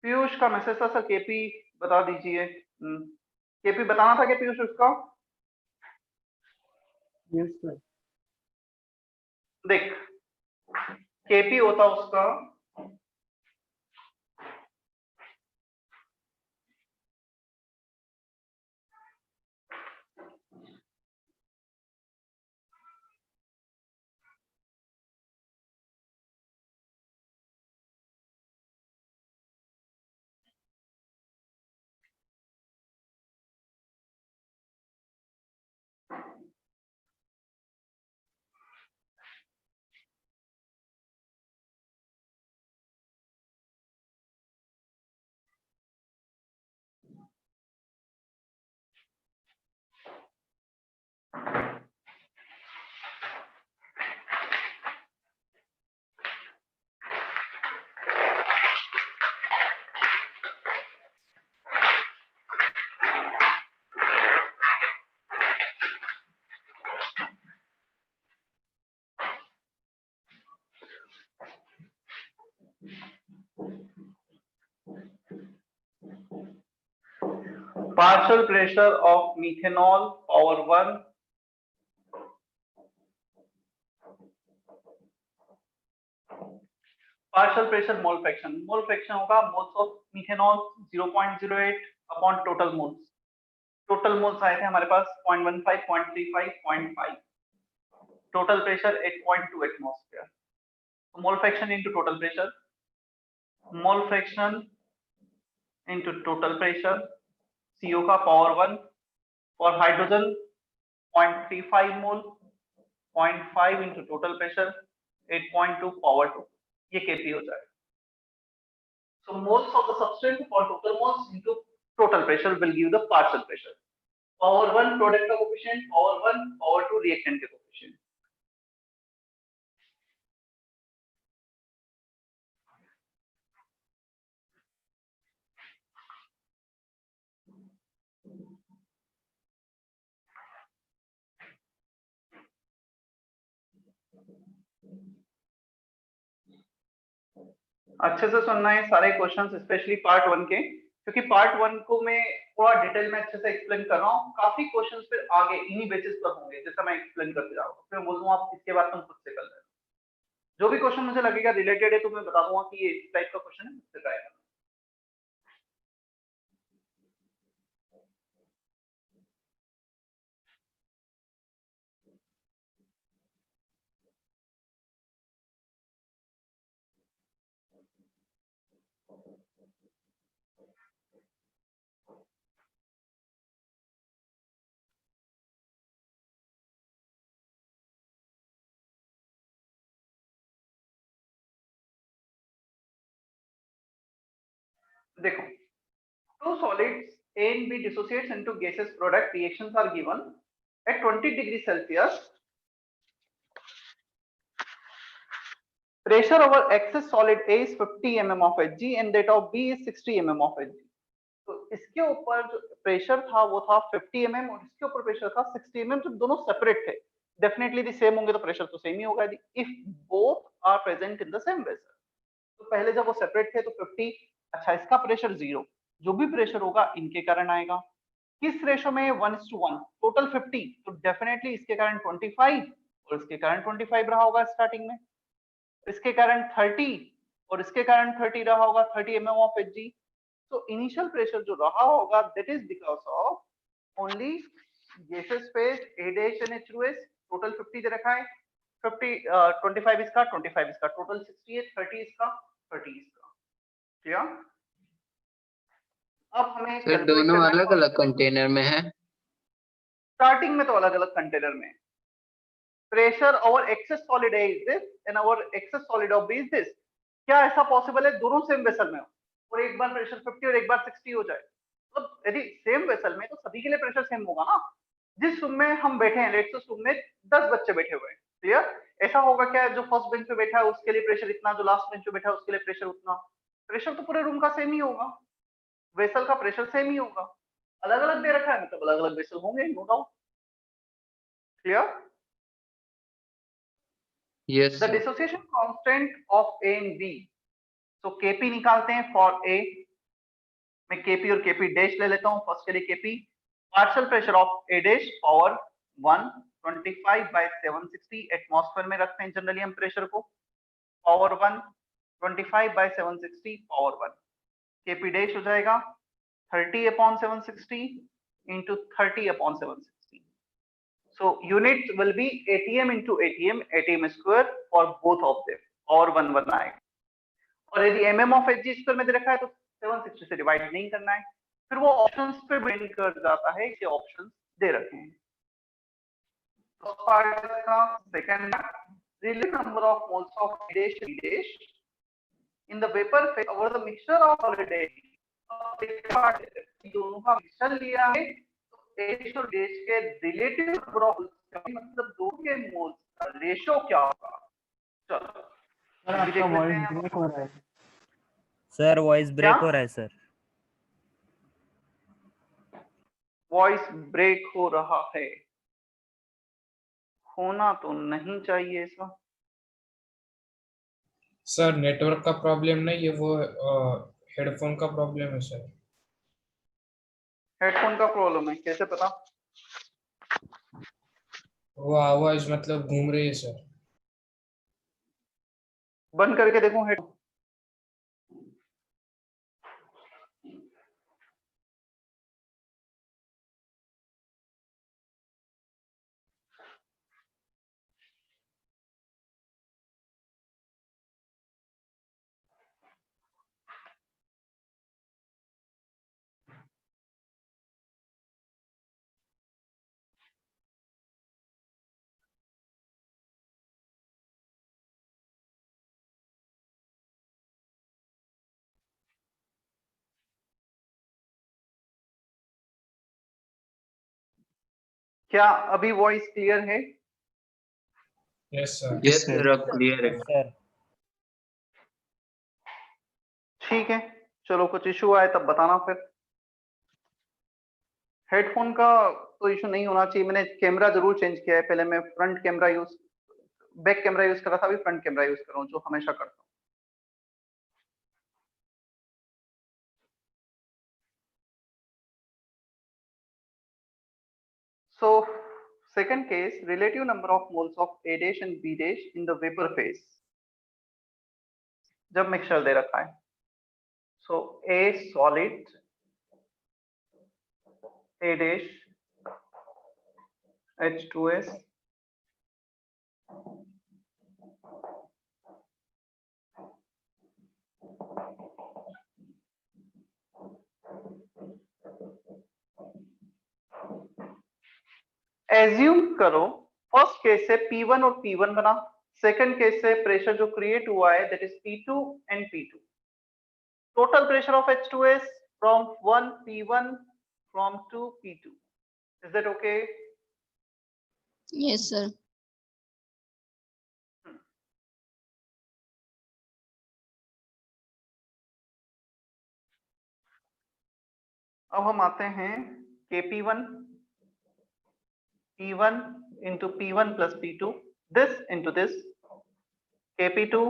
पीयूष का मैसेज था sir, KP बता दीजिए। केपी बताना था क्या पीयूष उसका? Yes sir. देख, केपी होता उसका partial pressure of methanol power 1 partial pressure mole fraction होगा moles of methanol 0.08 upon total moles आए थे हमारे पास 0.15 0.35 0.5 total pressure 8.2 atmosphere, so mole fraction into total pressure CO का power 1 for hydrogen 0.35 mole 0.5 into total pressure 8.2 power 2, ये Kp हो जाएगा। So moles of the substance for total moles into total pressure will give the partial pressure. Power 1 product का coefficient, power 1 power 2 reactant के coefficient। अच्छे से सुनना है सारे क्वेश्चंस, स्पेशली पार्ट 1 के, क्योंकि पार्ट 1 को मैं थोड़ा डिटेल में अच्छे से एक्सप्लेन कर रहा हूँ। काफी क्वेश्चंस फिर आगे इन्हीं बेसिस पर होंगे, जैसा मैं एक्सप्लेन करते जा रहा हूँ। फिर बोल दूंगा आप इसके बाद तुम खुद से कर लेना। जो भी क्वेश्चन मुझे लगेगा रिलेटेड है तो मैं बता दूंगा कि ये इस टाइप का क्वेश्चन है, मुझसे ट्राई करना। देखो, two solids A and B dissociates into gaseous product. Reactions are given at 20 degrees Celsius. Pressure over excess solid A is 50 mm of Hg and that of B is 60 mm of Hg. तो इसके ऊपर जो pressure था वो था 50 mm और इसके ऊपर प्रेशर था 60 mm, जब दोनों सेपरेट थे डेफिनेटली यदि सेम होंगे तो प्रेशर तो सेम ही होगा if both are present in the same vessel. तो पहले जब वो सेपरेट थे तो 50, अच्छा इसका प्रेशर 0, जो भी प्रेशर होगा इनके कारण आएगा। किस रेशो में? 1:1, टोटल 50, तो डेफिनेटली इसके कारण 25 और इसके कारण 25 रहा होगा स्टार्टिंग में, इसके कारण 30 और इसके कारण 30 रहा होगा, 30 mm of Hg। तो इनिशियल प्रेशर जो रहा होगा that is because of only gases phase A dash and H2S। Total 50 दे रखा है, 50 25 इसका, 25 इसका, टोटल 60 है, 30 इसका, 30 इसका। क्लियर? अब हमें सर दोनों अलग अलग कंटेनर में है। स्टार्टिंग में तो अलग अलग कंटेनर में। Pressure over excess solid A is this and over excess solid of B is this. क्या ऐसा पॉसिबल है दोनों सेम वेसल में हो और एक बार प्रेशर 50 और एक बार 60 हो जाए? तो यदि सेम वेसल में तो सभी के लिए प्रेशर सेम होगा ना। जिस रूम में हम बैठे हैं, लेट्स से रूम में 10 बच्चे बैठे हुए हैं, क्लियर? ऐसा होगा क्या जो फर्स्ट बेंच पे बैठा है उसके लिए प्रेशर इतना, जो लास्ट बेंच पे बैठा है उसके लिए प्रेशर उतना? प्रेशर तो पूरे रूम का सेम ही होगा, वेसल का प्रेशर सेम ही होगा। अलग अलग दे रखा है मतलब अलग अलग वेसल होंगे, no doubt. Clear? Yes The dissociation constant of A and B, so Kp निकालते हैं for A, मैं केपी और केपी डैश ले लेता हूँ। फर्स्ट के लिए KP, partial pressure of A dash power 1 25/760 atmosphere में रखते हैं जनरली हम प्रेशर को, पावर 1 25/760 पावर 1, केपी डैश हो जाएगा 30/760 into 30/760. So units will be ATM into ATM square for both of them, और 1 आएगा। और यदि mm of Hg स्क्वायर में दे रखा है तो 760 से डिवाइड नहीं करना है, फिर वो ऑप्शंस पे डिपेंड कर जाता है कि ऑप्शंस दे रखे हैं। तो पार्ट का second, relative number of moles of A dash B dash in the vapor phase over the mixture of solid A। दोनों का मिक्सचर लिया है तो A और डैश के रिलेटिव नंबर ऑफ मतलब दो के मोल्स का रेशियो क्या होगा। चलो सर आपका वॉइस ब्रेक हो रहा है। सर वॉइस ब्रेक हो रहा है सर। वॉइस ब्रेक हो रहा है, होना तो नहीं चाहिए ऐसा। सर नेटवर्क का प्रॉब्लम नहीं है, वो हेडफोन का प्रॉब्लम है सर। हेडफोन का प्रॉब्लम है, कैसे पता? वो आवाज मतलब घूम रही है सर। बंद करके देखो हेड। क्या अभी वॉइस क्लियर है? Yes sir. यस सर, अब क्लियर है। सर ठीक है, चलो कुछ इशू आए तब बताना फिर। हेडफोन का तो इशू नहीं होना चाहिए। मैंने कैमरा जरूर चेंज किया है, पहले मैं front camera use, back camera use कर रहा था, अभी फ्रंट कैमरा यूज कर रहा हूँ जो हमेशा करता हूँ। So second case, relative number of moles of A dash and B dash in the vapor phase जब मिक्सचर दे रखा है। So A solid, A dash H2S assume करो फर्स्ट केस से P1 और P1 बना, सेकंड केस से pressure जो create हुआ है that is P2 and P2। Total pressure of H2S from 1 P1 from 2 P2। Is that okay? Yes, sir. अब हम आते हैं KP1 P1 into P1 plus P2, this into this, KP2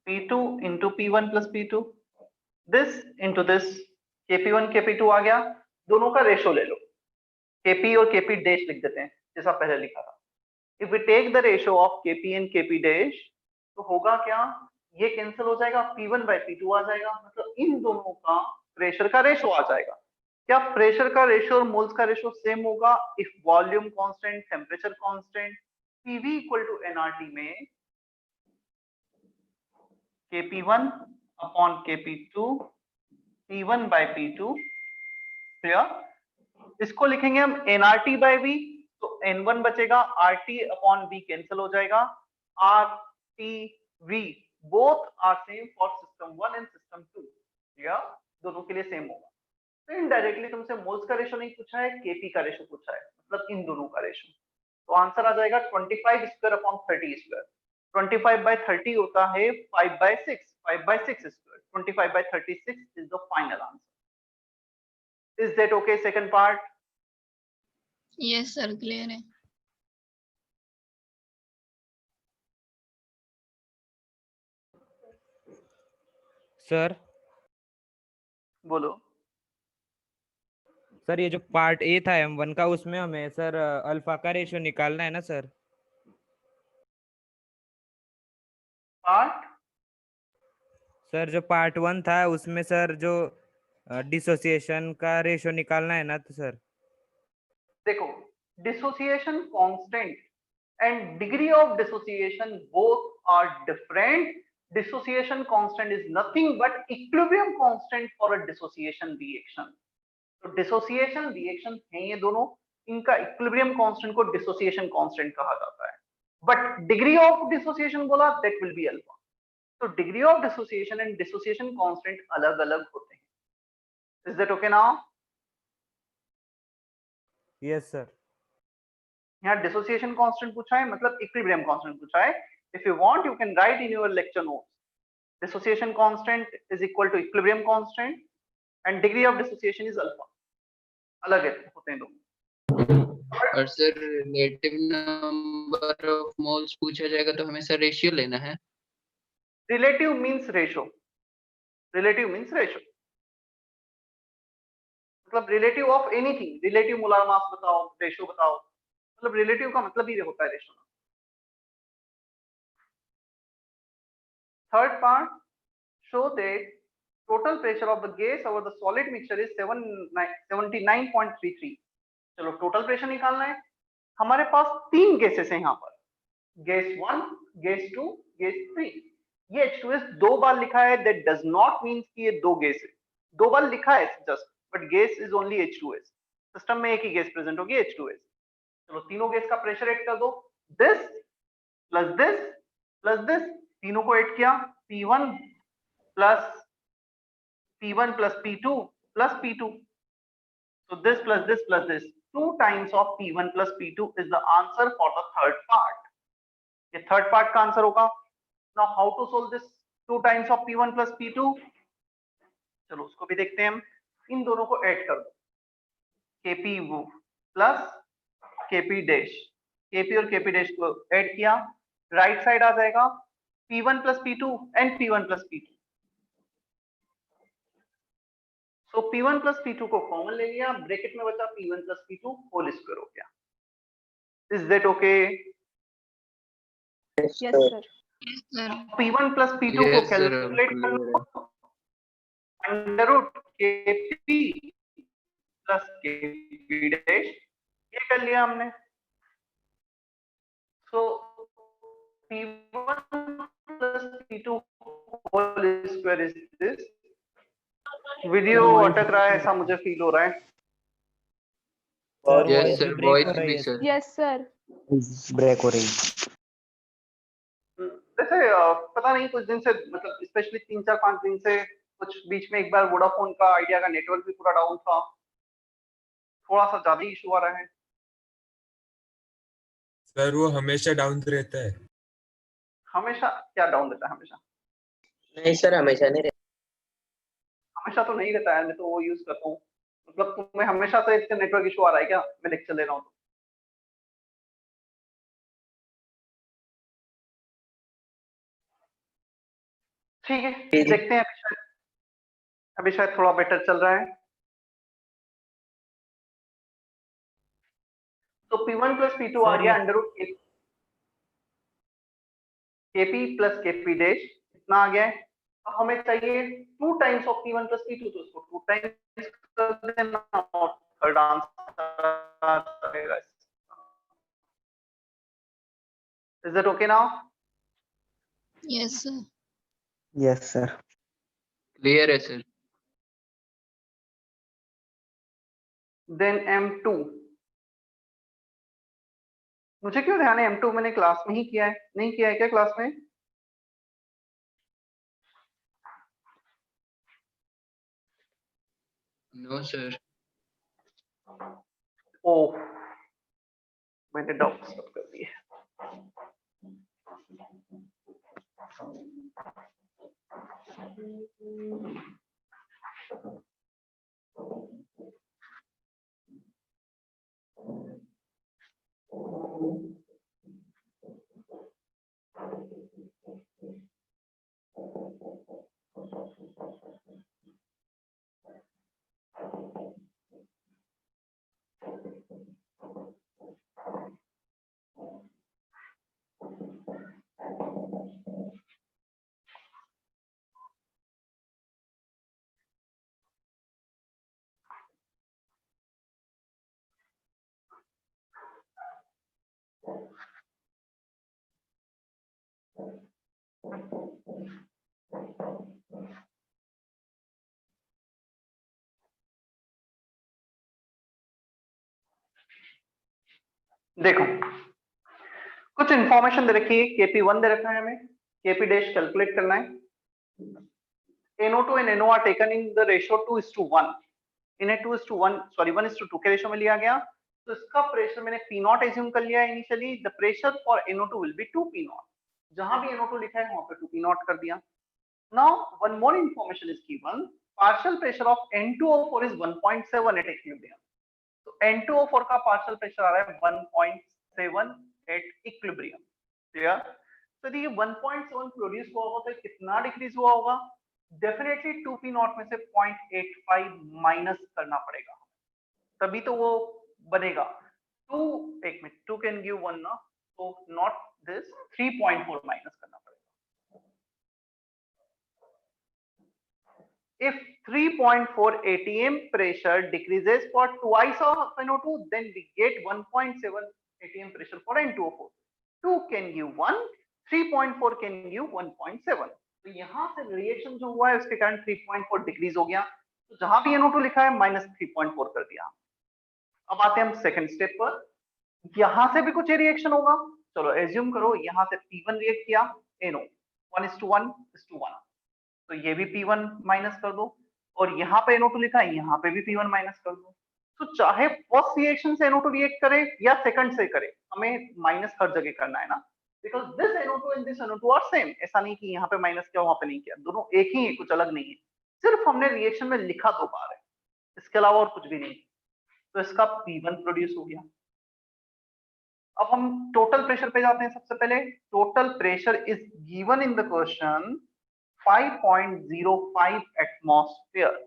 P2 into P1 plus P2, this into this, KP1 KP2 आ गया। दोनों का ratio ले लो, KP और KP डैश लिख देते हैं जैसा पहले लिखा था। If we take the ratio of KP and KP dash तो होगा क्या, ये कैंसिल हो जाएगा, P1 by P2 आ जाएगा, मतलब इन दोनों का प्रेशर का रेशो आ जाएगा। क्या प्रेशर का रेशो और मोल्स का रेशो सेम होगा if volume constant, temperature constant. PV equal to nRT में KP1 upon KP2 P1 by P2, clear. इसको लिखेंगे हम nRT by V, तो N1 बचेगा, RT अपॉन V कैंसिल हो जाएगा, RT V both are same for system 1 and system 2, clear, दोनों के लिए सेम होगा। तो इनडायरेक्टली तुमसे मोल्स का रेशो नहीं पूछा है, केपी का रेशो पूछा है, मतलब इन दोनों का रेशो। तो आंसर आ जाएगा 25 स्क्वायर अपॉन 30 स्क्वायर। 25/30 होता है 5/6, 5/6 square. 25/36 is the final answer. Is that okay? Second part. Yes, sir. Clear है। सर बोलो। सर ये जो पार्ट ए था M1 का, उसमें हमें सर अल्फा का रेशियो निकालना है ना सर? पार्ट सर जो पार्ट 1 था उसमें सर जो डिसोसिएशन का रेशियो निकालना है ना तो सर? देखो, dissociation constant and degree of dissociation both are different. Dissociation constant is nothing but equilibrium constant for a dissociation reaction. तो dissociation reaction है ये दोनों, इनका equilibrium constant को dissociation constant कहा जाता है. But degree of dissociation बोला, that will be alpha. तो degree of dissociation and dissociation constant अलग अलग होते हैं. Is that okay now? Yes sir. यहाँ dissociation constant पूछा है, मतलब equilibrium constant पूछा है. If you want, you can write in your lecture notes. Dissociation constant is equal to equilibrium constant and degree of dissociation is alpha. अलग है, होते हैं दोनों. और sir relative number of moles पूछा जाएगा तो हमें सर रेशियो लेना है. Relative means ratio. Relative means ratio. मतलब relative of anything. Relative molar mass बताओ, ratio बताओ. मतलब relative का मतलब ही होता है ratio. Third part, show that total pressure of the gas over the solid mixture is 79.33. चलो टोटल प्रेशर निकालना है. हमारे पास तीन गैसेस हैं यहाँ पर, गैस 1, गैस 2, गैस 3. ये H2S दो बार लिखा है, that does not mean कि ये दो गैस है. दो बार लिखा है just, but gas is only H2S. System में एक ही गैस प्रेजेंट होगी, H2S. चलो तीनों गैस का प्रेशर ऐड कर दो. this plus this तीनों को ऐड किया, P1 plus P2 plus P2. So this plus this plus this, 2 times of P1 plus P2 is the answer for the third part. ये third part का answer होगा. Now how to solve this 2 times of P1 plus P2? चलो उसको भी देखते हैं हम. इन दोनों को ऐड कर दो, Kp plus Kp dash. Kp और Kp dash को ऐड किया, राइट साइड आ जाएगा P1 plus P2 and P1 plus P2. So P1 plus P2 को कॉमन ले लिया, ब्रैकेट में बचा P1 plus P2 whole square हो गया. Is that okay? Yes, sir. Yes, sir. P1 plus P2 को Yes, sir, कैलकुलेट कर लो, under root Kp plus Kp dash. ये कर लिया हमने. So P1 plus P2 whole square is this. Video अटक रहा है ऐसा मुझे फील हो रहा है. Sir yes voice sir, break voice हो रही भी है. सर. Yes, sir. ब्रेक हो रही है. जैसे पता नहीं कुछ दिन से, मतलब स्पेशली 3-4-5 दिन से कुछ बीच में एक बार वोडाफोन का, आइडिया का नेटवर्क भी पूरा डाउन था. थोड़ा सा ज्यादा इशू आ रहा है. सर वो हमेशा डाउन रहता है. हमेशा क्या डाउन रहता है? हमेशा नहीं सर, हमेशा नहीं रहता. हमेशा तो नहीं रहता है, मैं तो वो यूज करता हूँ. मतलब तुम्हें हमेशा से इससे नेटवर्क इशू आ रहा है क्या? मैं लेक्चर ले रहा हूँ. ठीक है, देखते हैं. अभी शायद थोड़ा बेटर चल रहा है. तो P1 plus P2 आ गया under root Kp plus Kp dash, इतना आ गया है. अब हमें चाहिए 2 times of P1 plus P2, तो इसको 2 times कर देना और थर्ड आंसर आएगा. Is that okay now? Yes, sir. Yes sir. Clear है सर. Then M2. मुझे क्यों ध्यान है M2 मैंने क्लास में ही किया है? नहीं किया है क्या क्लास में? No sir. ओह, मैंने डाउट स्टॉप कर दिए. देखो कुछ इंफॉर्मेशन दे रखी है, KP1 दे रखा है, हमें KP डैश कैलकुलेट करना है। NO2 and NO are taken in the ratio 2:1, इन्हें 2:1 सॉरी 1:2 के रेशियो में लिया गया, तो इसका प्रेशर मैंने P0 एज्यूम कर लिया है initially. The pressure for NO2 will be 2P0, जहां भी NO2 लिखा है वहां पे 2P0 कर दिया। Now one more information is given, partial pressure of N2O4 is 1.7 at equilibrium. तो N2O4 का पार्शियल प्रेशर आ रहा है 1.7 एट इक्विलिब्रियम। क्लियर? तो यदि ये 1.7 प्रोड्यूस हुआ होगा तो कितना डिक्रीज हुआ होगा? डेफिनेटली 2P0 में से 0.85 माइनस करना पड़ेगा, तभी तो वो बनेगा। 2 एक मिनट 2 कैन गिव 1 ना, तो नॉट दिस 3.4 माइनस करना पड़ेगा। If 3.4 atm pressure decreases for twice of NO2, then we get 1.7 atm pressure for N2O4. 2 can give 1, 3.4 can give 1.7. तो यहां से रिएक्शन जो हुआ है उसके कारण 3.4 डिक्रीज हो गया, तो जहां भी NO2 लिखा है माइनस 3.4 कर दिया। अब आते हैं हम सेकंड स्टेप पर, यहां से भी कुछ रिएक्शन होगा। चलो एज्यूम करो यहां से P1 रिएक्ट किया, NO 1:1:1, तो ये भी P1 माइनस कर दो, और यहाँ पे NO2 लिखा है यहाँ पे भी P1 माइनस कर दो। तो चाहे फर्स्ट रिएक्शन से NO2 रिएक्ट करे या सेकंड से करे, हमें माइनस हर जगह करना है ना, because this NO2 and this NO2 are same. ऐसा नहीं कि यहाँ पे माइनस किया वहां पे नहीं किया, दोनों एक ही है, कुछ अलग नहीं है, सिर्फ हमने रिएक्शन में लिखा दो बार है, इसके अलावा और कुछ भी नहीं। तो इसका P1 प्रोड्यूस हो गया। अब हम टोटल प्रेशर पे जाते हैं। सबसे पहले total pressure is given in the question 5.05 atmosphere,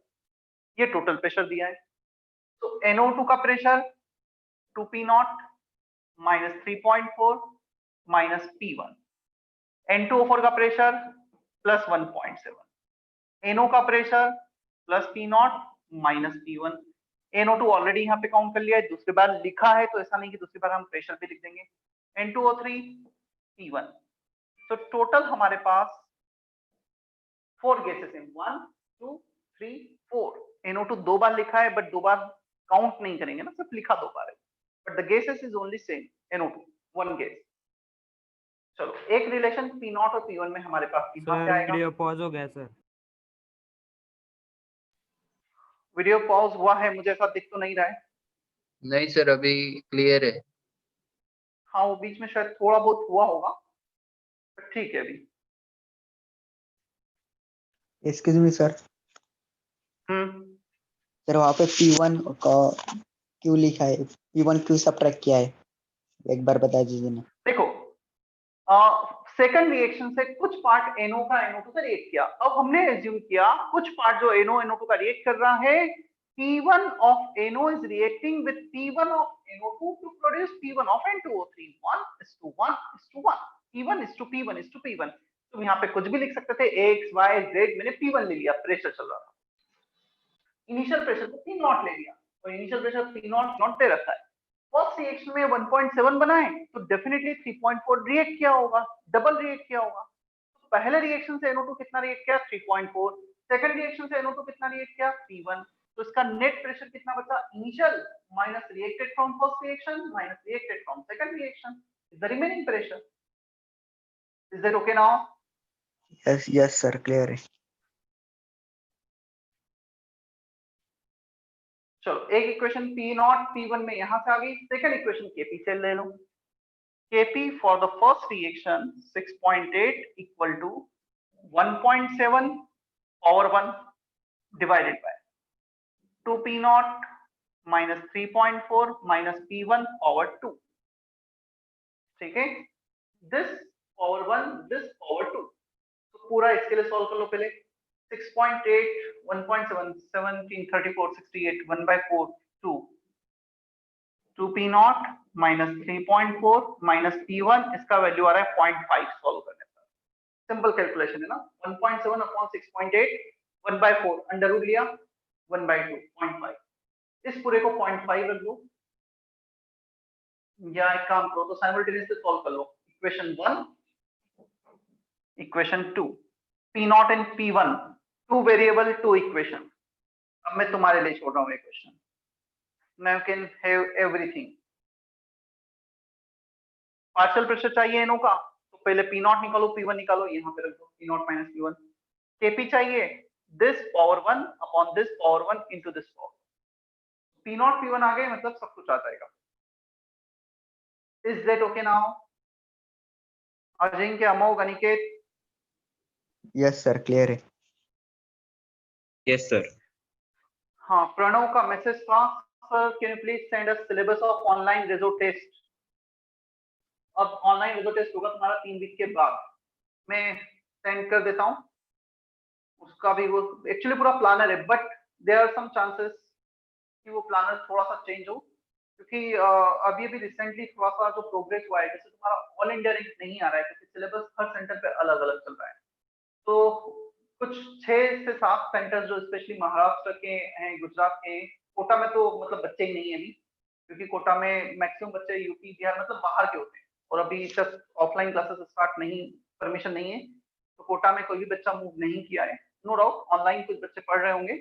ये टोटल प्रेशर दिया है। तो NO2 का pressure 2P0 minus 3.4 minus P1, N2O4 का प्रेशर प्लस 1.7, NO का pressure plus P0 minus P1। NO2 already यहाँ पे काउंट कर लिया है, दूसरी बार लिखा है तो ऐसा नहीं कि दूसरी बार हम प्रेशर भी लिख देंगे। N2O3 P1, तो टोटल हमारे पास 4 गैसेस हैं, 1 2 3 4। NO2 दो बार लिखा है, बट दो बार काउंट नहीं करेंगे ना, सिर्फ लिखा दो बार है, but the gases is only same, NO2 1 gas. चलो एक रिलेशन P0 और P1 में हमारे पास यहाँ से आएगा। वीडियो पॉज हो गया सर। वीडियो पॉज हुआ है, मुझे ऐसा दिख तो नहीं रहा है। नहीं सर, अभी क्लियर है। हाँ वो बीच में शायद थोड़ा बहुत हुआ होगा, but ठीक है अभी। एक्सक्यूज मी सर, सर वहाँ पे P1 का क्यों लिखा है, P1 क्यों सब्ट्रैक्ट किया है, एक बार बता दीजिए ना। देखो सेकंड रिएक्शन से कुछ पार्ट NO का NO2 से रिएक्ट किया। अब हमने एज्यूम किया कुछ पार्ट जो NO का रिएक्ट कर रहा है, P1 of NO is reacting with P1 of NO2 to produce P1 of N2O3, 1:1:1, P1:P1:P1। तुम यहाँ पे कुछ भी लिख सकते थे, X, Y, Z, मैंने P1 ले लिया, प्रेशर चल रहा था, इनिशियल प्रेशर को P0 ले लिया, और initial pressure P0 not they रखा है। फर्स्ट रिएक्शन में 1.7 बनाए तो डेफिनेटली 3.4 रिएक्ट किया होगा, डबल रिएक्ट किया होगा। तो पहले रिएक्शन से NO2 कितना रिएक्ट किया, 3.4, सेकंड रिएक्शन से NO2 कितना रिएक्ट किया, P1। तो इसका नेट प्रेशर कितना बचा, initial minus reacted from first reaction minus reacted from second reaction, is the remaining pressure. Is that okay now? Yes sir, clear है। चलो एक इक्वेशन P0 P1 में यहां से आ गई, सेकंड इक्वेशन Kp से ले लो। Kp for the first reaction 6.8 equal to 1.7 power 1 divided by 2P0 minus 3.4 minus P1 power 2। ठीक है, दिस पावर 1 दिस पावर 2। तो पूरा इसके लिए सॉल्व कर लो पहले। 6.8 1.7 17 34 68 1/4 2 2P0 माइनस 3.4 माइनस P1, इसका वैल्यू आ रहा है 0.5 सॉल्व करने पर। सिंपल कैलकुलेशन है ना, 1.7 अपॉन 6.8 1/4 अंडर रूट लिया 1/2 0.5। इस पूरे को 0.5 रख दो, या एक काम करो तो साइमल्टेनियसली सॉल्व कर लो। Equation 1, equation 2, P0 and P1, 2 variable 2 equation. अब मैं तुम्हारे लिए छोड़ रहा हूँ equation. Now you can have everything. Partial pressure चाहिए इनों का, तो पहले P0 निकालो, P1 निकालो, यहाँ पे रख दो P0 माइनस P1। Kp चाहिए this power 1 upon this power 1 into this power. P0 P1 आ गए, मतलब सब कुछ आ जाएगा। Is that okay now? Ajinkya, Amogh, Aniket? Yes sir, clear है। Yes sir. हाँ, प्रणव का मैसेज था, sir can you please send us syllabus of online Reso test. अब ऑनलाइन रेजो टेस्ट होगा तुम्हारा 3 वीक के बाद, मैं सेंड कर देता हूँ उसका भी। वो एक्चुअली पूरा प्लानर है, but there are some chances कि वो प्लानर थोड़ा सा चेंज हो, क्योंकि अभी भी रिसेंटली थोड़ा सा जो प्रोग्रेस हुआ है, जैसे तुम्हारा ऑल इंडिया रैंक नहीं आ रहा है क्योंकि सिलेबस हर सेंटर पे अलग अलग चल रहा है। तो कुछ 6 से 7 सेंटर्स जो स्पेशली महाराष्ट्र के हैं, गुजरात के, कोटा में तो मतलब बच्चे ही नहीं है अभी, क्योंकि कोटा में मैक्सिमम बच्चे यूपी बिहार मतलब बाहर के होते हैं, और अभी तक ऑफलाइन क्लासेस स्टार्ट नहीं, परमिशन नहीं है, तो कोटा में कोई भी बच्चा मूव नहीं किया है। नो डाउट ऑनलाइन कुछ बच्चे पढ़ रहे होंगे।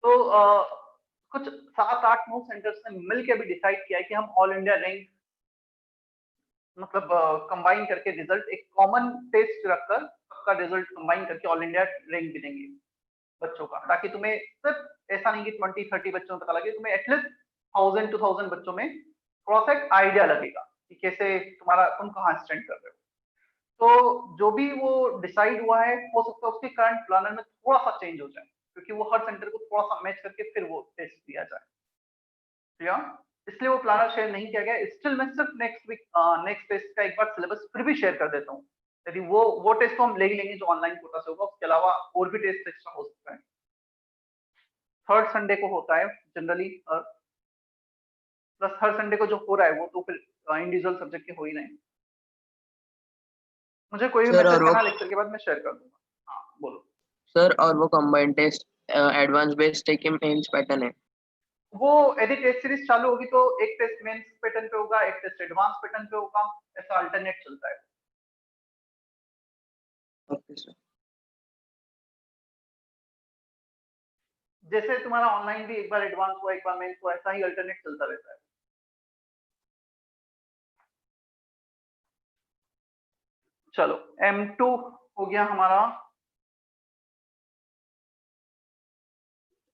तो कुछ 7, 8, 9 सेंटर्स ने मिलकर भी डिसाइड किया है कि हम ऑल इंडिया रैंक मतलब कंबाइन करके रिजल्ट, एक कॉमन टेस्ट रखकर सबका रिजल्ट कंबाइन करके ऑल इंडिया रैंक भी देंगे बच्चों का, ताकि तुम्हें सिर्फ ऐसा नहीं कि 20-30 बच्चों में पता लगे, तुम्हें एटलीस्ट 1000-2000 बच्चों में थोड़ा सा एक आइडिया लगेगा कि कैसे तुम्हारा, तुम कहाँ स्टैंड कर रहे हो। तो जो भी वो डिसाइड हुआ है, हो सकता है उसके करंट प्लानर में थोड़ा सा चेंज हो जाए, क्योंकि वो हर सेंटर को थोड़ा सा मैच करके फिर वो टेस्ट दिया जाए, इसलिए वो प्लानर शेयर नहीं किया गया। स्टिल मैं सिर्फ नेक्स्ट वीक नेक्स्ट टेस्ट का एक बार सिलेबस फिर भी शेयर कर देता हूँ, यदि वो टेस्ट तो हम ले ही लेंगे जो ऑनलाइन कोटा से होगा, उसके अलावा और भी टेस्ट एक्स्ट्रा हो सकता है। 3rd संडे को होता है जनरली, प्लस हर संडे को जो हो रहा है वो तो फिर इंडिविजुअल सब्जेक्ट के हो ही रहे हैं। मुझे कोई भी सर, मैसेज और वो करना, लेक्चर के बाद मैं शेयर कर दूंगा। हाँ बोलो सर, और वो combined test advance based take mains pattern है। वो यदि टेस्ट सीरीज चालू होगी तो एक टेस्ट मेंस पैटर्न पे होगा, एक टेस्ट एडवांस पैटर्न पे होगा, ऐसा अल्टरनेट चलता है। Okay sir. जैसे तुम्हारा ऑनलाइन भी एक बार एडवांस हुआ, एक बार मेंस हुआ, ऐसा ही अल्टरनेट चलता रहता है। चलो M2 हो गया हमारा।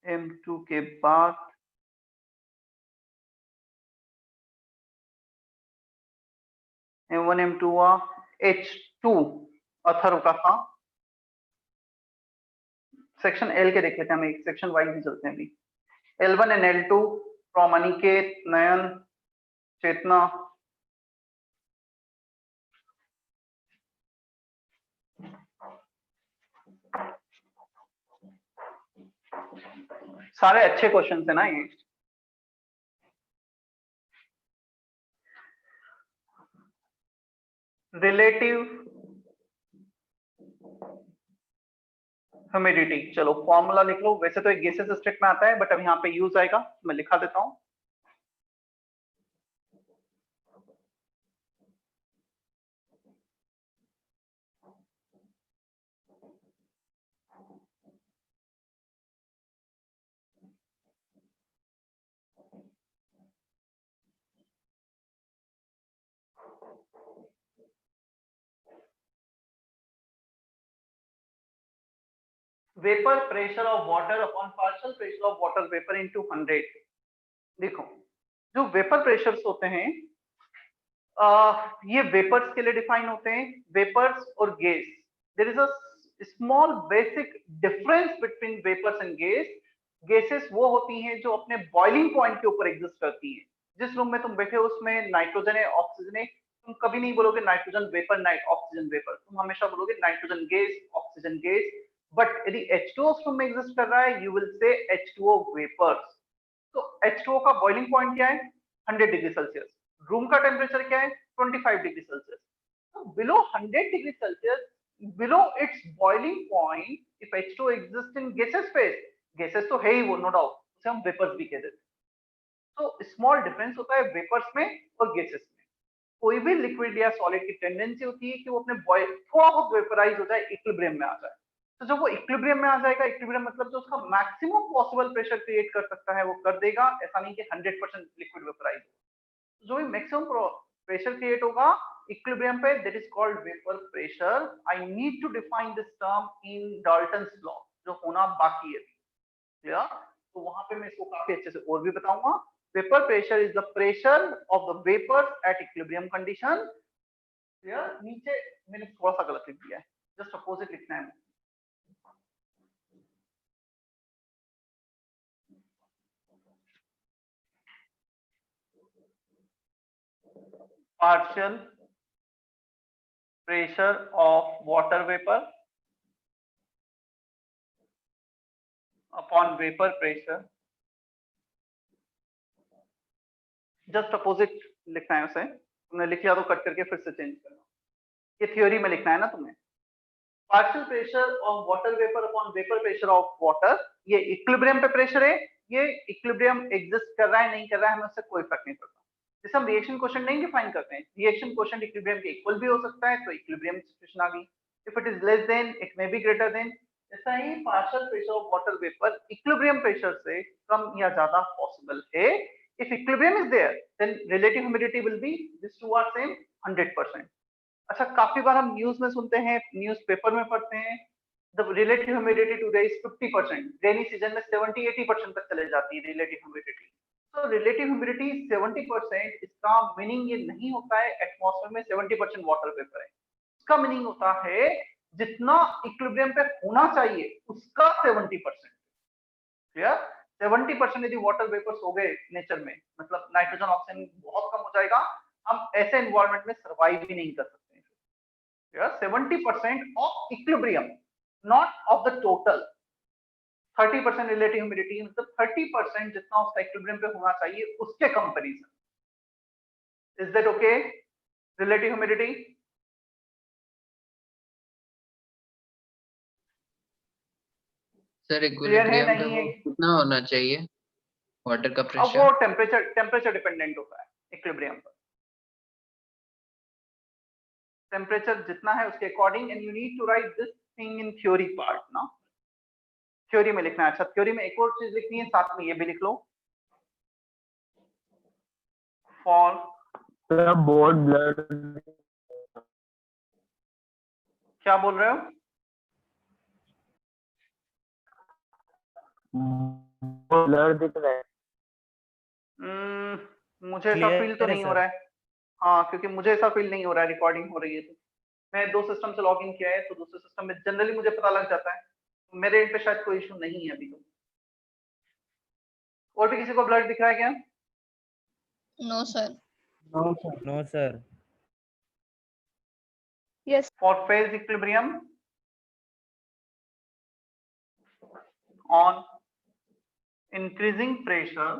M2 के बाद M1 M2 हुआ। H2 अथर्व का था। सेक्शन L के देख लेते हैं, हम एक सेक्शन वाइज ही चलते हैं अभी। L1 and L2 from Aniket, Nayan, Chetna. सारे अच्छे क्वेश्चन है ना ये। रिलेटिव ह्यूमिडिटी, चलो फॉर्मूला लिख लो। वैसे तो एक गैसेस स्टेट में आता है, बट अब यहाँ पे यूज आएगा, मैं लिखा देता हूँ। Vapour pressure of water upon partial pressure of water vapour into 100। देखो जो वेपर प्रेशर्स होते हैं ये वेपर्स के लिए डिफाइन होते हैं, वेपर्स और gas. There is a small basic difference between vapours and gas. Gases वो होती हैं जो अपने बॉइलिंग पॉइंट के ऊपर एग्जिस्ट करती हैं। जिस रूम में तुम बैठे हो उसमें नाइट्रोजन है, ऑक्सीजन है, तुम कभी नहीं बोलोगे नाइट्रोजन वेपर, ऑक्सीजन वेपर, तुम हमेशा बोलोगे nitrogen gas, oxygen gas. But यदि H2O उस रूम में एग्जिस्ट कर रहा है, you will say H2O vapours. तो H2O का बॉइलिंग पॉइंट क्या है? 100 डिग्री सेल्सियस। रूम का टेम्परेचर क्या है? 25 डिग्री सेल्सियस। तो below 100 degree Celsius, below it's boiling point, if H2O exists in gaseous phase, gases तो है ही वो, नो डाउट, उसे हम वेपर्स भी कह देते हैं। तो स्मॉल डिफरेंस होता है वेपर्स में और गैसेस में। कोई भी लिक्विड या सॉलिड की टेंडेंसी होती है कि वो अपने बॉयल थोड़ा बहुत वेपराइज हो जाए, इक्विलिब्रियम में आ जाए। तो जब वो इक्विलिब्रियम में आ जाएगा, इक्विलिब्रियम मतलब जो उसका मैक्सिमम पॉसिबल प्रेशर क्रिएट कर सकता है वो कर देगा, ऐसा नहीं कि 100% लिक्विड वेपराइज हो। जो भी मैक्सिमम प्रेशर क्रिएट होगा इक्विलिब्रियम पे, that is called vapour pressure. I need to define this term in Dalton's law, जो होना बाकी है। क्लियर? तो वहां पे मैं इसको काफी अच्छे से और भी बताऊंगा। Vapour pressure is the pressure of the vapours at equilibrium condition. Clear? नीचे मैंने थोड़ा सा गलत लिख दिया है, जस्ट अपोजिट लिखना है। partial pressure of water vapor upon vapor pressure, just opposite लिखना है उसे। तुमने लिख लिया तो कट करके फिर से चेंज करना, ये थ्योरी में लिखना है ना तुम्हें। Partial pressure of water vapour upon vapour pressure of water, ये इक्विलिब्रियम पे प्रेशर है, ये इक्विलिब्रियम एग्जिस्ट कर रहा है नहीं कर रहा है हमें उससे कोई फर्क नहीं पड़ता। जैसे हम रिएक्शन क्वेश्चन नहीं डिफाइन करते हैं, रिएक्शन क्वेश्चन इक्विलिब्रियम के इक्वल भी हो सकता है, तो इक्विलिब्रियम सिचुएशन आ गई। If it is less than it may be greater than. ऐसा ही partial pressure of water vapour equilibrium pressure से कम या ज्यादा पॉसिबल है। If equilibrium is there then relative humidity will be, this two are same 100%। अच्छा, काफी बार हम न्यूज में सुनते हैं, न्यूज़पेपर में पढ़ते हैं, the relative humidity today is 50%। Rainy season में 70-80% तक चले जाती है रिलेटिव ह्यूमिडिटी। तो रिलेटिव ह्यूमिडिटी 70%, इसका मीनिंग ये नहीं होता है एटमॉस्फेयर में 70% वाटर वेपर है। इसका मीनिंग होता है जितना इक्विलिब्रियम पे होना चाहिए उसका 70%। क्लियर? 70% यदि वाटर वेपर्स हो गए नेचर में, मतलब नाइट्रोजन ऑक्सीजन बहुत कम हो जाएगा, हम ऐसे एनवायरनमेंट में सर्वाइव ही नहीं कर सकते। 70% of equilibrium, not of the total। 30% relative humidity मतलब 30% जितना उसका इक्विलिब्रियम पे होना चाहिए उसके comparison. Is that okay? Relative humidity sir clear है? इक्विलिब्रियम पे नहीं वो है? कितना होना चाहिए वाटर का अब प्रेशर? वो टेम्परेचर डिपेंडेंट होता है इक्विलिब्रियम पर। टेम्परेचर जितना है उसके according, and you need to write this thing in theory part ना। थ्योरी में लिखना है। अच्छा, थ्योरी में एक और चीज लिखनी है, साथ में ये भी लिख लो। फॉर बोर्ड ब्लर क्या बोल रहे हो? ब्लर दिख रहा है। मुझे ऐसा Clear फील तो है नहीं हो सर? रहा है। हाँ, क्योंकि मुझे ऐसा फील नहीं हो रहा है, रिकॉर्डिंग हो रही है तो। मैं दो सिस्टम से लॉग इन किया है, तो दूसरे सिस्टम में जनरली मुझे पता लग जाता है। मेरे एंड पे शायद कोई इशू नहीं है अभी तो। और भी किसी को ब्लड दिख रहा है क्या? No, sir. No sir. For phase equilibrium on increasing pressure,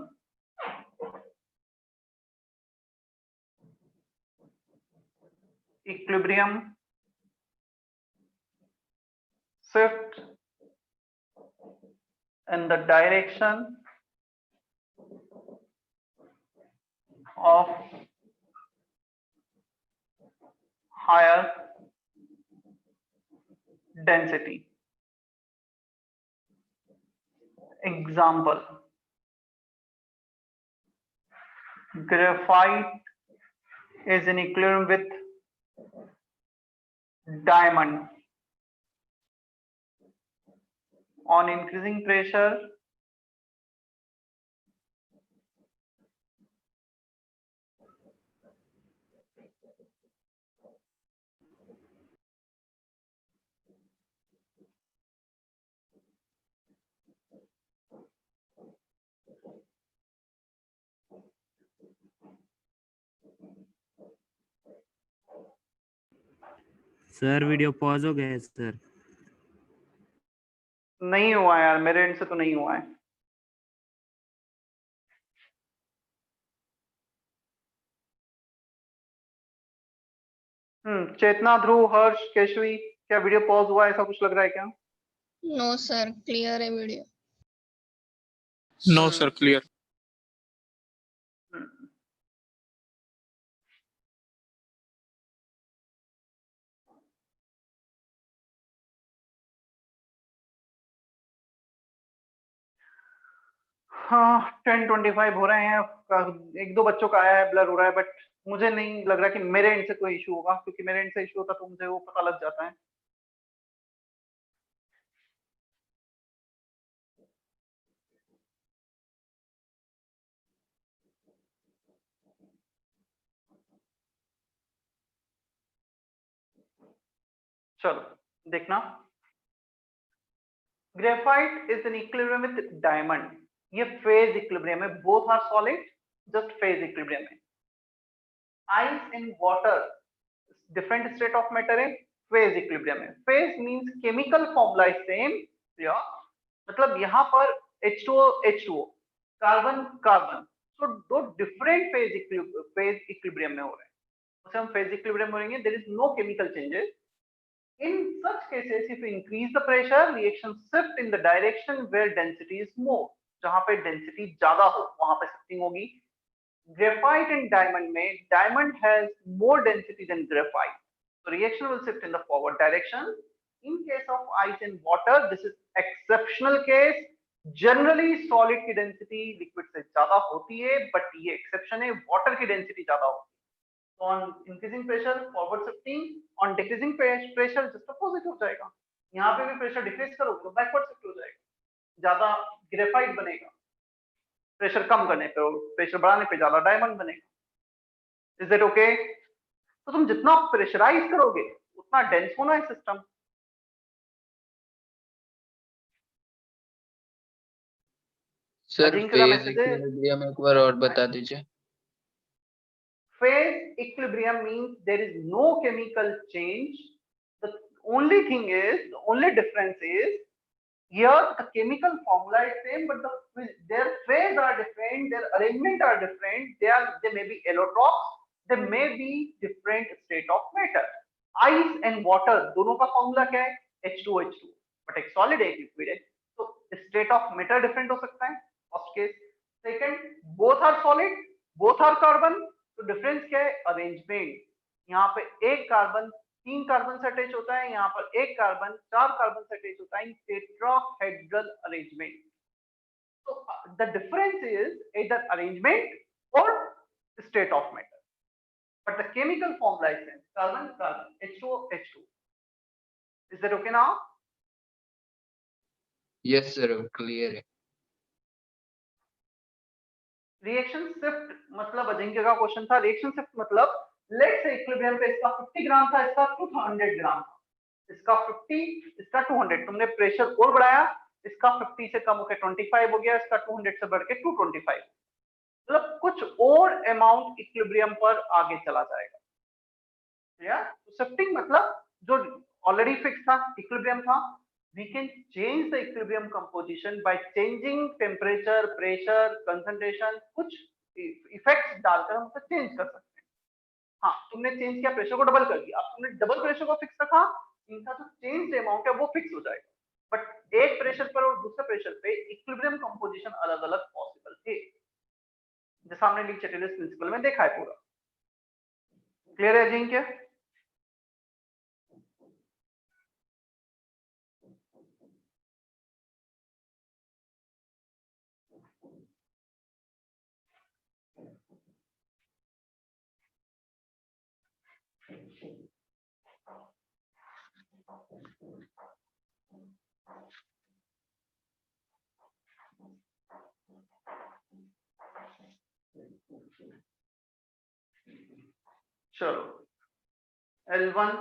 equilibrium shift in the direction of higher density. Example: graphite is in equilibrium with diamond. On increasing pressure, sir video pause हो गया है sir. नहीं हुआ यार, मेरे and से तो नहीं हुआ है। चेतना, ध्रुव, हर्ष, केशवी, क्या वीडियो पॉज हुआ है? ऐसा कुछ लग रहा है क्या? No, sir. Clear है video. No, sir, clear. हाँ 10-25 हो रहे हैं, एक दो बच्चों का आया है, ब्लर हो रहा है, बट मुझे नहीं लग रहा कि मेरे एंड से कोई इशू होगा, क्योंकि मेरे एंड से इशू होता तो मुझे वो पता लग जाता है। चलो देखना, graphite is in equilibrium with diamond, ये फेज इक्विलिब्रियम है, both are solid, just phase equilibrium है। Ice in water different state of matter है, फेज इक्विलिब्रियम है। Phase means chemical formula is same, या मतलब यहाँ पर H2O H2O, कार्बन कार्बन, तो दो डिफरेंट फेज इक्विलिब्रियम में हो रहे हैं, उसे हम फेज इक्विलिब्रियम बोलेंगे। There is no chemical changes. In such cases, if you increase the pressure, reaction shift in the direction where density is more. जहां पे density ज्यादा हो वहां पे shifting होगी। Graphite and diamond में diamond has more density than graphite, so reaction will shift in the forward direction. In case of ice and water, this is exceptional case. Generally solid की density liquid से ज्यादा होती है, but ये exception है, water की density ज्यादा होती है। On increasing pressure forward shifting, on decreasing pressure just opposite हो जाएगा। यहाँ पे भी pressure decrease करोगे तो backward shift हो जाएगा, ज्यादा ग्रेफाइट बनेगा, प्रेशर कम करने पे, प्रेशर बढ़ाने पे ज्यादा डायमंड बनेगा। Is that okay? तो तुम जितना प्रेशराइज करोगे उतना डेंस होना है सिस्टम। सर अजिंक्य का फेज मैसेज है, इक्विलिब्रियम एक बार और बता दीजिए। phase equilibrium means there is no chemical change. The only thing is, the only difference is, here the chemical formula is same, but their phase are different, their arrangement are different, they may be allotropes, they may be different state of matter. Ice and water दोनों का formula क्या है? H2O, but एक solid है, एक liquid है, तो state of matter different हो सकता है first case। Second, both are solid, both are carbon, तो डिफरेंस क्या है? अरेंजमेंट। यहाँ पे एक कार्बन 3 कार्बन से अटैच होता है, यहाँ पर एक कार्बन 4 कार्बन से अटैच होता है, टेट्राहेड्रल अरेंजमेंट। तो the difference is either arrangement और state of matter, but the chemical formula is same, carbon carbon H2O H2। Is that okay now? Yes sir, clear है। रिएक्शन शिफ्ट मतलब अजिंक्य का question था, reaction shift मतलब let's say equilibrium पे इसका 50 ग्राम था, इसका 200 ग्राम था, इसका 50 इसका 200, तुमने प्रेशर और बढ़ाया, इसका 50 से कम होकर 25 हो गया, इसका 200 से बढ़ के 225, मतलब कुछ और अमाउंट इक्विलिब्रियम पर आगे चला जाएगा। या शिफ्टिंग मतलब जो ऑलरेडी फिक्स था, इक्विलिब्रियम था, we can change the equilibrium composition by changing temperature, pressure, concentration, कुछ इफेक्ट्स डालकर हम उसे चेंज कर सकते हैं। हाँ, तुमने चेंज किया, प्रेशर को डबल कर दिया, अब तुमने डबल प्रेशर को फिक्स रखा, इनका जो चेंज अमाउंट है वो फिक्स हो जाएगा, बट एक प्रेशर पर और दूसरे प्रेशर पे इक्विलिब्रियम कंपोजिशन अलग अलग पॉसिबल थे, जैसा हमने ली चैटलिस्ट प्रिंसिपल में देखा है पूरा। क्लियर है अजिंक्य? चलो L1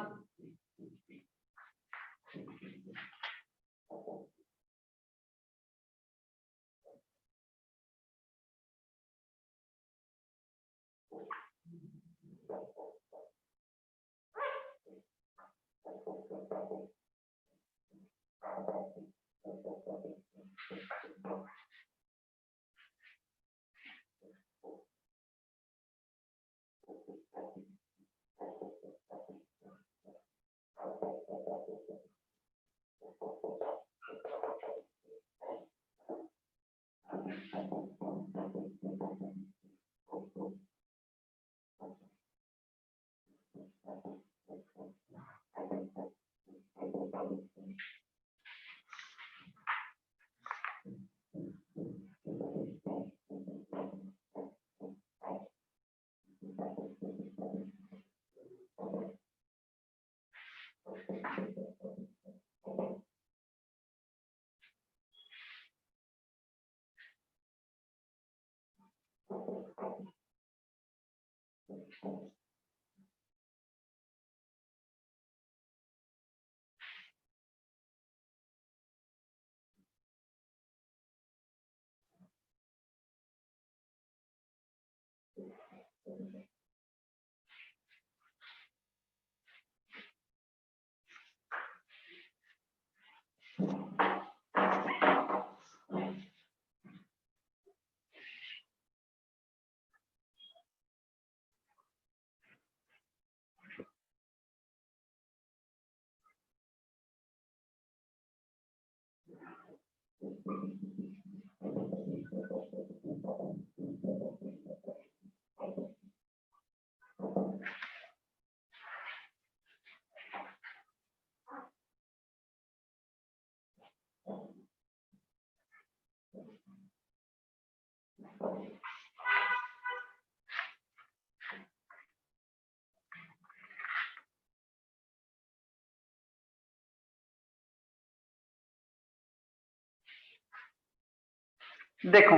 देखो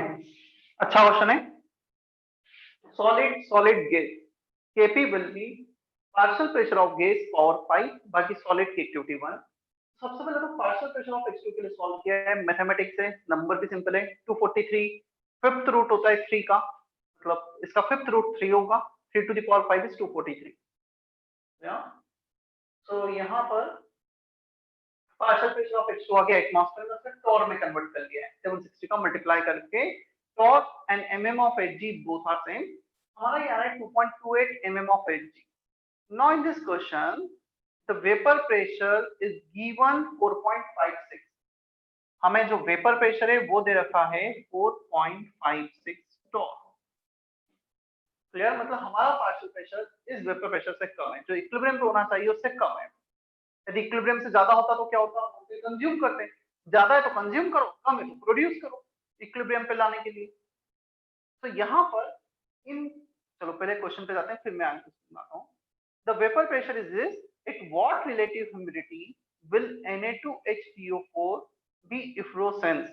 अच्छा क्वेश्चन है। Solid gas Kp will be partial pressure of gas power 5, बाकी सॉलिड की एक्टिविटी 1। सबसे पहले तो पार्शियल प्रेशर ऑफ H2 के लिए सॉल्व किया है मैथमेटिक्स से। नंबर भी सिंपल है 243, फिफ्थ रूट होता है 3 का, मतलब इसका फिफ्थ रूट 3 होगा, 3 to the power 5 is 243। तो यहाँ पर पार्शियल प्रेशर ऑफ H2 आ गया एटमॉस्फेयर में, उसने टॉर में कन्वर्ट कर लिया है 760 का मल्टीप्लाई करके। Torr and mm of Hg both are same। हमारा ये आ रहा है 2.28 mm of Hg। Now in this question the vapor pressure is given 4.56। हमें जो वेपर प्रेशर है वो दे रखा है 4.56 टॉर। क्लियर, मतलब हमारा पार्शियल प्रेशर इस वेपर प्रेशर से कम है, जो इक्विलिब्रियम पे होना चाहिए उससे कम है। यदि इक्विलिब्रियम से ज्यादा होता तो क्या होता, कंज्यूम करते हैं, ज्यादा है तो कंज्यूम करो, कम है तो प्रोड्यूस करो इक्विलिब्रियम पे लाने के लिए। तो यहाँ पर इन, चलो पहले क्वेश्चन पे जाते हैं फिर मैं आंसर सुनाता हूँ। The vapour pressure is this, at what relative humidity will Na2H2O4 be efflorescence.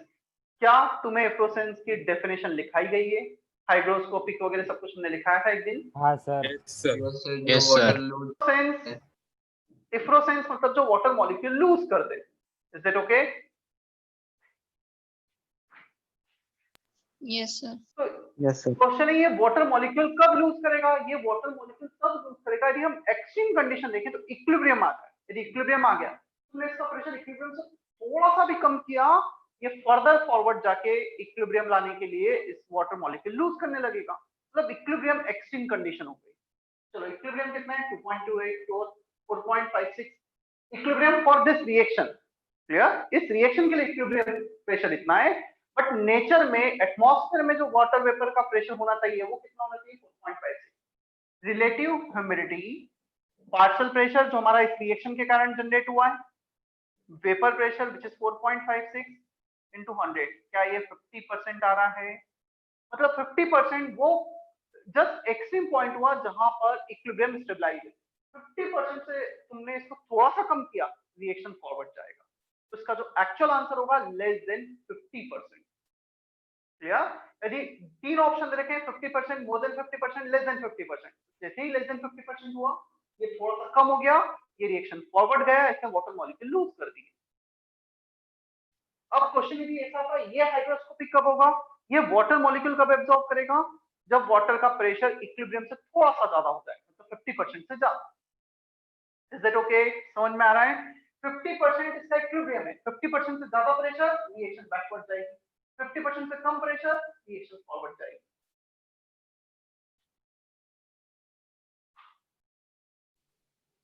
क्या तुम्हें इफ्लोसेंस की डेफिनेशन लिखाई गई है? हाइड्रोस्कोपिक वगैरह सब कुछ हमने लिखाया था एक दिन। हाँ सर। Yes sir। इफ्लोसेंस मतलब जो वाटर मॉलिक्यूल लूज कर दे। Is that okay? Yes sir. Yes sir. Question है ये वाटर मॉलिक्यूल कब लूज करेगा? ये वाटर मॉलिक्यूल तब लूज करेगा यदि हम एक्सट्रीम कंडीशन देखें तो इक्विलिब्रियम आ जाए। यदि इक्विलिब्रियम आ गया, तुमने इसका प्रेशर इक्विलिब्रियम से थोड़ा सा भी कम किया, ये फर्दर फॉरवर्ड जाके इक्विलिब्रियम लाने के लिए इस वाटर मॉलिक्यूल लूज करने लगेगा, मतलब इक्विलिब्रियम एक्सट्रीम कंडीशन हो गई। चलो इक्विलिब्रियम कितना है? 2.28 और 4.56 equilibrium for this reaction. Clear, इस रिएक्शन के लिए इक्विलिब्रियम प्रेशर इतना है, बट नेचर में एटमॉस्फेयर में जो वाटर वेपर का प्रेशर होना चाहिए वो कितना होना चाहिए? 4.56। रिलेटिव ह्यूमिडिटी, पार्शियल प्रेशर जो हमारा इस रिएक्शन के कारण जनरेट हुआ है, vapour pressure which is 4.56 into 100, क्या ये 50% आ रहा है? मतलब 50% वो जस्ट एक्सट्रीम पॉइंट हुआ जहां पर इक्विलिब्रियम स्टेबलाइज है। 50% से तुमने इसको थोड़ा सा कम किया, रिएक्शन फॉरवर्ड जाएगा, तो इसका जो एक्चुअल आंसर होगा लेस देन 50%। क्लियर? यदि तीन ऑप्शन दे रखे हैं 50%, मोर देन 50%, लेस देन 50%, जैसे ही लेस देन 50% हुआ, ये थोड़ा सा कम हो गया, ये रिएक्शन फॉरवर्ड गया, इसने वाटर मॉलिक्यूल लूज कर दिए। अब क्वेश्चन यदि ऐसा था, ये हाइड्रोस्कोपिक कब होगा? ये वाटर मॉलिक्यूल कब एब्जॉर्ब करेगा? जब वाटर का प्रेशर इक्विलिब्रियम से थोड़ा सा ज्यादा होता है, मतलब 50% से ज्यादा। Is that okay? समझ में आ रहा है? 50% इसका इक्विलिब्रियम है, 50% से ज्यादा प्रेशर, रिएक्शन बैकवर्ड जाएगी, 50% से कम प्रेशर, रिएक्शन फॉरवर्ड जाएगी।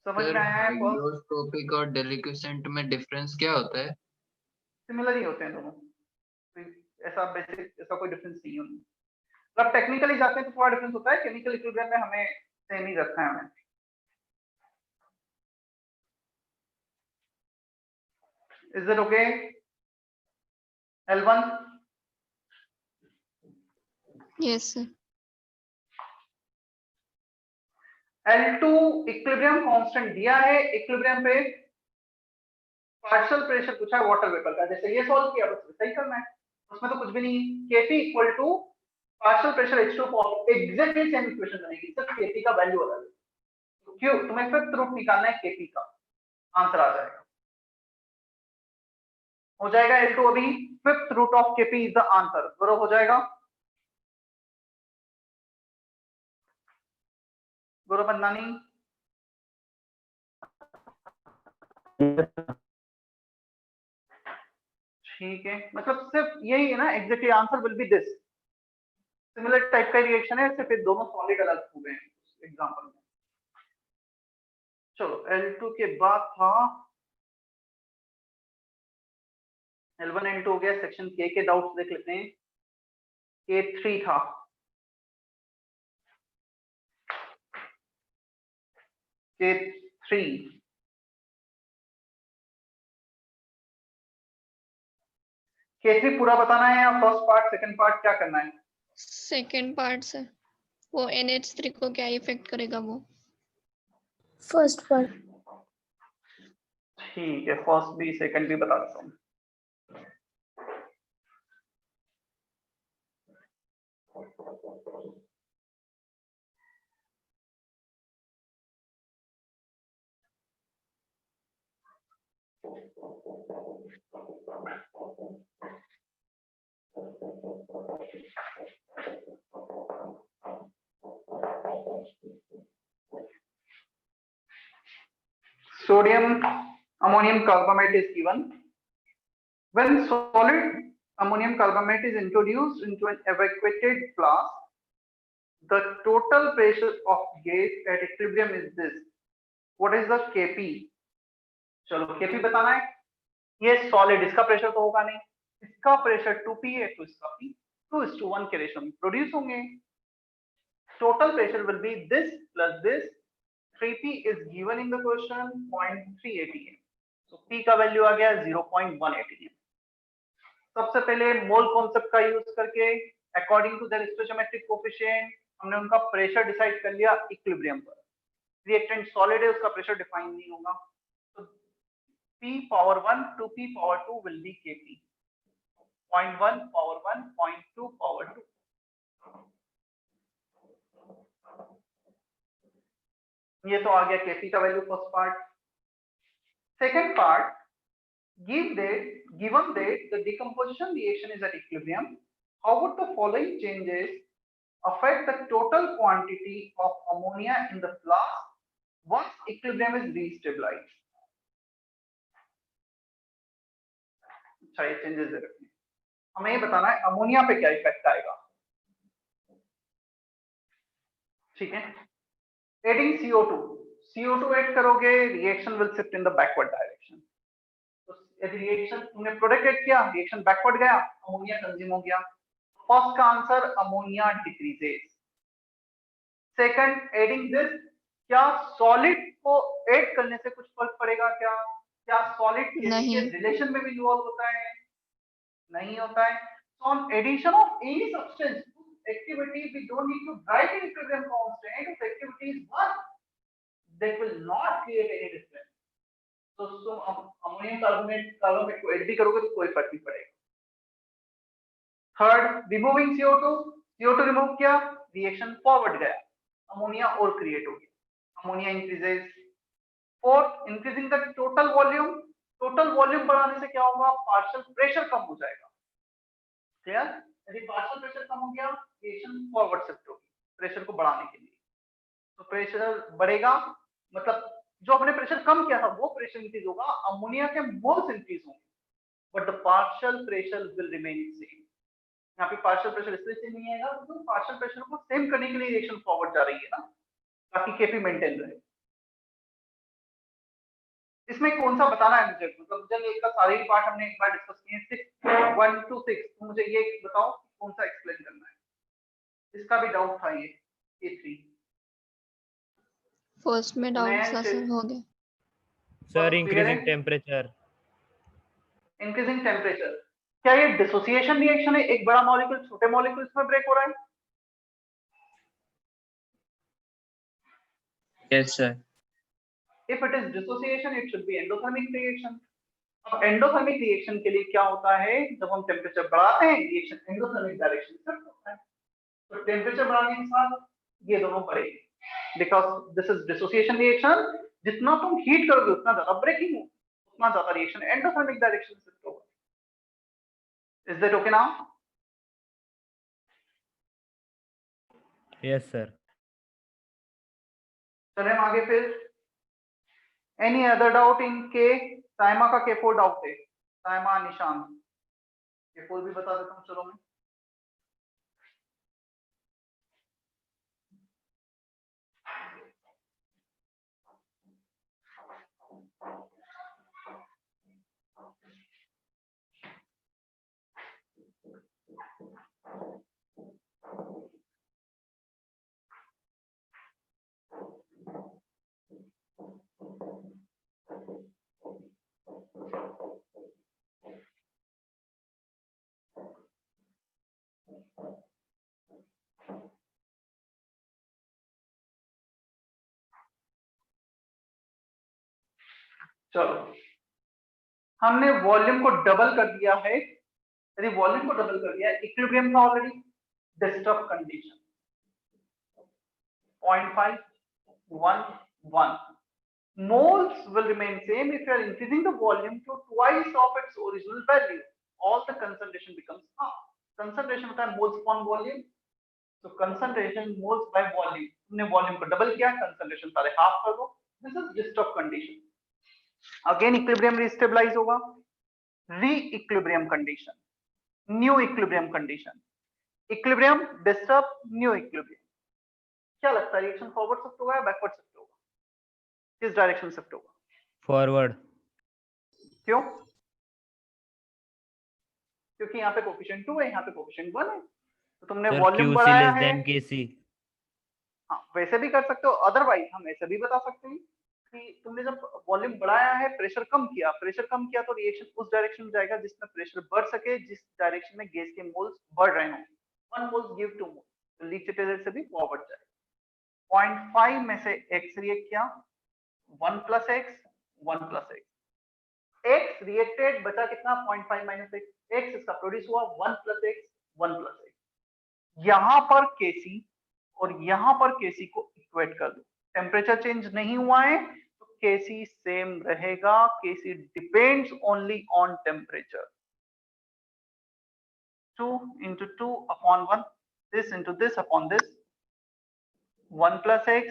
समझ में आया है? हाइड्रोस्कोपिक और डेलिक्वेसेंट में डिफरेंस क्या होता है? सिमिलर ही होते हैं दोनों, ऐसा बेसिक ऐसा कोई डिफरेंस नहीं है। मतलब टेक्निकली जाते हैं तो थोड़ा डिफरेंस होता है, केमिकल इक्विलिब्रियम में हमें सेम ही रखना है हमें। Is it okay? L1? Yes sir. L2 equilibrium constant दिया है, इक्विलिब्रियम पे पार्शियल प्रेशर पूछा है वाटर वेपर का, जैसे ये सॉल्व किया बस वैसा ही करना है, उसमें तो कुछ भी नहीं। Kp equal to partial pressure H2O exactly same equation बनेगी, सिर्फ Kp का वैल्यू अलग है। क्यों? तुम्हें फिफ्थ रूट निकालना है Kp का, आंसर आ जाएगा, हो जाएगा L2 अभी fifth root of Kp is the answer, बराबर हो जाएगा। गुरु बंदानी ठीक है, मतलब सिर्फ यही है ना, exactly answer will be this. Similar type का रिएक्शन है, सिर्फ ये दोनों सॉलिड अलग हो गए हैं एग्जांपल में। चलो L2 के बाद था L1 L2 हो गया, सेक्शन K के डाउट्स देख लेते हैं। K3 था, K3 K3 पूरा बताना है या फर्स्ट पार्ट सेकंड पार्ट क्या करना है? सेकेंड पार्ट से वो NH3 को क्या इफेक्ट करेगा वो? First part. ठीक है, फर्स्ट भी सेकंड भी बता देता हूँ। Sodium ammonium carbamate is given. When solid ammonium carbamate is introduced into an evacuated flask, the total pressure of gas at equilibrium is this. What is the Kp? चलो Kp बताना है। ये solid, इसका pressure तो होगा नहीं, इसका pressure 2p है तो इसका p 2:1 के रेशियो में प्रोड्यूस होंगे। Total pressure will be this plus this, 3p is given in the question 0.3 atm, so p का वैल्यू आ गया 0.1 atm। सबसे पहले मोल कॉन्सेप्ट का यूज करके अकॉर्डिंग टू देयर स्टोइचियोमेट्रिक कोएफिशिएंट हमने उनका प्रेशर डिसाइड कर लिया इक्विलिब्रियम पर। रिएक्टेंट सॉलिड है, उसका प्रेशर डिफाइन नहीं होगा, तो p power 1 to p power 2 will be Kp, 0.1 power 1 0.2 power 2। ये तो आ गया Kp का value first part. Second part, given that the decomposition reaction is at equilibrium, how would the following changes affect the total quantity of ammonia in the flask once equilibrium is restabilized? अच्छा, ये changes दे रखे हैं, हमें ये बताना है ammonia पे क्या इफेक्ट आएगा। ठीक है, adding CO2 ऐड करोगे, reaction will shift in the backward direction. तो यदि रिएक्शन तुमने प्रोडक्ट ऐड किया, रिएक्शन बैकवर्ड गया, अमोनिया कंज्यूम हो गया। फर्स्ट का answer ammonia decreases. Second, adding this, क्या सॉलिड को ऐड करने से कुछ फर्क पड़ेगा क्या? क्या सॉलिड नहीं। के रिलेशन में भी इन्वॉल्व होता है? नहीं होता है। So on addition of any substance to activity, we don't need to write in equilibrium constant. If activity is one, that will not create any difference. तो अमोनियम कार्बोनेट को ऐड भी करोगे तो कोई फर्क नहीं पड़ेगा। थर्ड, रिमूविंग CO2 रिमूव किया, रिएक्शन फॉरवर्ड गया, अमोनिया और क्रिएट हो गया, ammonia increases. Fourth, increasing the total volume बढ़ाने से क्या होगा? पार्शियल प्रेशर कम हो जाएगा। क्लियर? यदि पार्शियल प्रेशर कम हो गया, रिएक्शन फॉरवर्ड शिफ्ट होगी प्रेशर को बढ़ाने के लिए। तो प्रेशर बढ़ेगा, मतलब जो हमने प्रेशर कम किया था वो प्रेशर इंक्रीज होगा, अमोनिया के मोल्स इंक्रीज होंगे, but the partial pressure will remain same. यहाँ पे पार्शियल प्रेशर इसलिए सेम नहीं आएगा क्योंकि पार्शियल प्रेशर को सेम करने के लिए रिएक्शन फॉरवर्ड जा रही है ना, ताकि Kp मेंटेन रहे। इसमें कौन सा बताना है मुझे? मतलब मुझे एक का सारे ही पार्ट हमने एक बार डिस्कस किए, 1 to 6, तो मुझे ये बताओ कौन सा एक्सप्लेन करना है। इसका भी डाउट था ये K3। फर्स्ट में डाउट था सर, हो गया सर। इंक्रीजिंग टेम्परेचर, क्या ये डिसोसिएशन रिएक्शन है? एक बड़ा मॉलिक्यूल छोटे मॉलिक्यूल्स में ब्रेक हो रहा है? Yes, sir. If it is dissociation, it should be endothermic reaction. अब एंडोथर्मिक रिएक्शन के लिए क्या होता है? जब हम टेम्परेचर बढ़ाते हैं, रिएक्शन एंडोथर्मिक डायरेक्शन में शिफ्ट होता है। तो टेम्परेचर बढ़ाने के साथ ये दोनों बढ़ेंगे because this is dissociation reaction. जितना तुम हीट करोगे उतना ज्यादा ब्रेकिंग हो, उतना ज्यादा रिएक्शन एंडोथर्मिक डायरेक्शन में शिफ्ट होगा। Is that okay now? Yes sir. चले हम आगे फिर। एनी अदर डाउट इन के? साइमा का K4 डाउट है, साइमा निशान K4 भी बता देता हूँ चलो मैं। चलो हमने वॉल्यूम को डबल कर दिया है। यदि वॉल्यूम को डबल कर दिया, इक्विलिब्रियम था already, disturb condition 0.5 1 1 moles will remain same if you are increasing the volume to twice of its original value, all the concentration becomes half। concentration होता है moles upon volume, so concentration moles by volume, तुमने volume को double किया, concentration सारे half कर दो, this is disturb condition. Again equilibrium restabilise होगा, reequilibrium condition, new equilibrium condition, equilibrium disturb new equilibrium. क्या लगता है रिएक्शन फॉरवर्ड शिफ्ट होगा या बैकवर्ड शिफ्ट होगा? किस डायरेक्शन शिफ्ट होगा? फॉरवर्ड। क्यों? क्योंकि यहाँ पे कोफिशिएंट 2 है, यहाँ पे कोफिशिएंट 1 है, तो तुमने सर वॉल्यूम QC बढ़ाया लेस है। Then KC। हाँ वैसे भी कर सकते हो, अदरवाइज हम ऐसे भी बता सकते हैं कि तुमने जब वॉल्यूम बढ़ाया है, प्रेशर कम किया, तो रिएक्शन उस डायरेक्शन में जाएगा जिसमें प्रेशर बढ़ सके, जिस डायरेक्शन में गैस के मोल्स बढ़ रहे हो। 1 मोल्स गिव 2 मोल्स, तो लीच से भी फॉरवर्ड जाएगा। 0.5 में से x रिएक्ट किया, 1 plus x 1 plus x, x reacted बचा कितना? 0.5 माइनस x, x इसका प्रोड्यूस हुआ 1 प्लस x 1 प्लस x। यहां पर Kc और यहां पर Kc को इक्वेट कर दो, टेम्परेचर चेंज नहीं हुआ है तो Kc सेम रहेगा। Kc depends only on temperature. 2 into 2 upon 1, this into this upon this, 1 plus x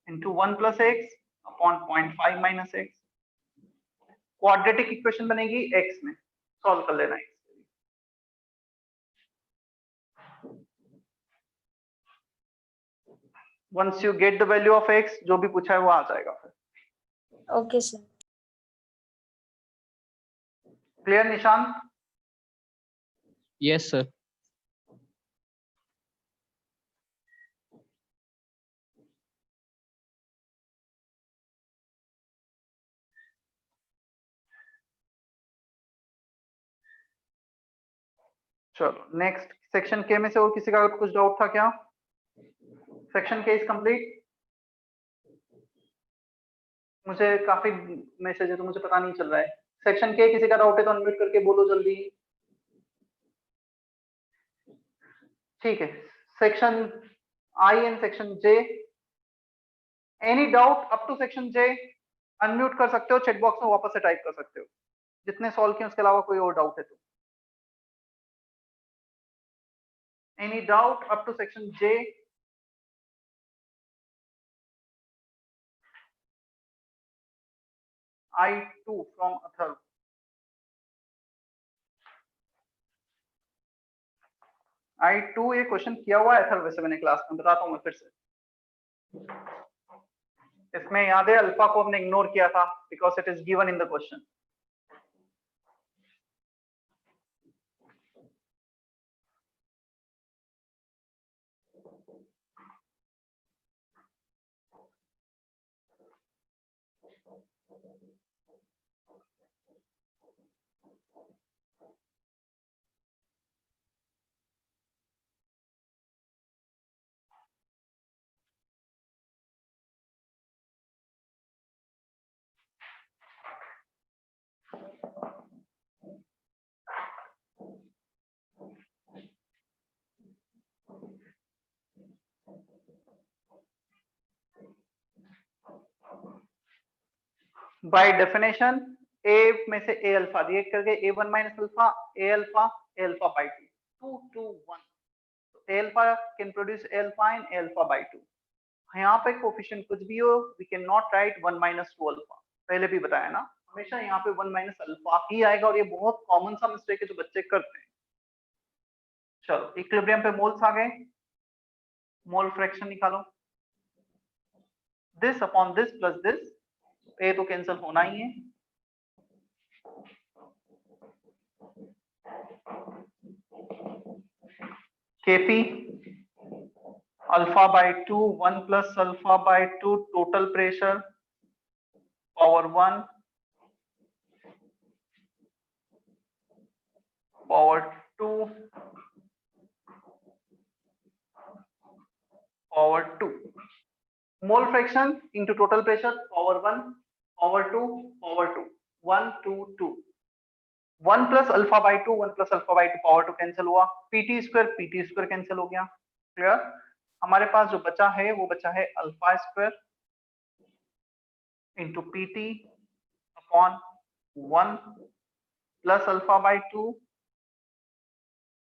into 1 plus x upon 0.5 minus x। Quadratic equation बनेगी x में, सॉल्व कर लेना x। Once you get the value of x, जो भी पूछा है वो आ जाएगा फिर। Okay, sir. Clear Nishant? yes sir। चलो नेक्स्ट सेक्शन के में से और किसी का कुछ डाउट था क्या? सेक्शन के इज कंप्लीट। मुझे काफी मैसेज है तो मुझे पता नहीं चल रहा है। सेक्शन के किसी का डाउट है तो अनम्यूट करके बोलो जल्दी। ठीक है, section I and section J, any doubt up to section J? Unmute कर सकते हो, चैट बॉक्स में वापस से टाइप कर सकते हो, जितने सॉल्व किए उसके अलावा कोई और डाउट है तो। Any doubt up to section J? I2 from Athar। I2 ये क्वेश्चन किया हुआ है अथर, वैसे मैंने क्लास में बताता हूँ मैं फिर से। इसमें याद है अल्फा को हमने इग्नोर किया था because it is given in the question. By definition A में से ए अल्फा रिएक्ट करके A1 minus alpha A alpha by 2 2 to 1 A alpha can produce A alpha in A alpha by 2। यहाँ पे coefficient कुछ भी हो we can not write 1 minus 2 alpha, पहले भी बताया ना, हमेशा यहाँ पे 1 माइनस अल्फा ही आएगा और ये बहुत कॉमन सा मिस्टेक है जो बच्चे करते हैं। चलो इक्विलिब्रियम पे मोल्स आ गए, मोल फ्रैक्शन निकालो, this upon this plus this, A तो कैंसिल होना ही है, Kp alpha by 2 1 plus alpha by 2 total pressure power 1 power 2 power 2 mole fraction into total pressure power 1 power 2 power 2 1 2 2 1 plus alpha by 2 1 plus alpha by 2 power 2 cancel हुआ, PT square cancel हो गया। Clear? हमारे पास जो बचा है वो बचा है alpha square into PT upon 1 plus alpha by 2,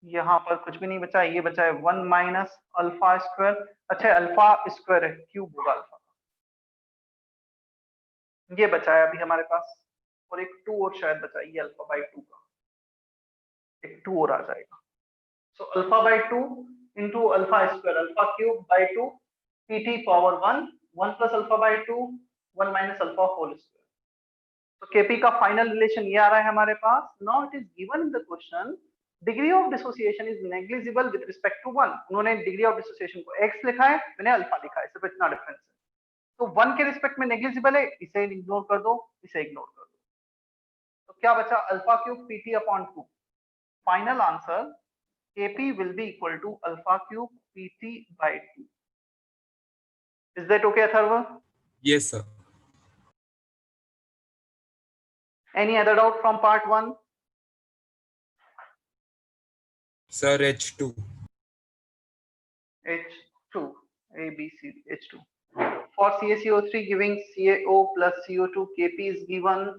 यहां पर कुछ भी नहीं बचा, ये बचा है 1 माइनस अल्फा स्क्वायर। अच्छा अल्फा स्क्वायर है, क्यूब होगा अल्फा, ये बचा है अभी हमारे पास, और एक 2 और शायद बचा, ये अल्फा बाय 2 का एक 2 और आ जाएगा। So alpha by 2 into alpha square alpha cube by 2 PT power 1 1 plus alpha by 2 1 minus alpha whole square. तो केपी का फाइनल रिलेशन ये आ रहा है हमारे पास। Now it is given in the question degree of dissociation is negligible with respect to 1। उन्होंने degree of dissociation को x लिखा है, मैंने अल्फा लिखा है, सिर्फ इतना डिफरेंस है। तो 1 के रिस्पेक्ट में नेग्लिजिबल है, इसे इग्नोर कर दो, इसे इग्नोर कर दो। तो क्या बचा alpha cube PT upon 2। Final answer Kp will be equal to alpha cube Pt by 2. Is that okay, Atharva? Yes, sir. Any other doubt from part 1? Sir, H2. H2, A, B, C, H2. For CaCO3 giving CaO plus CO2, Kp is given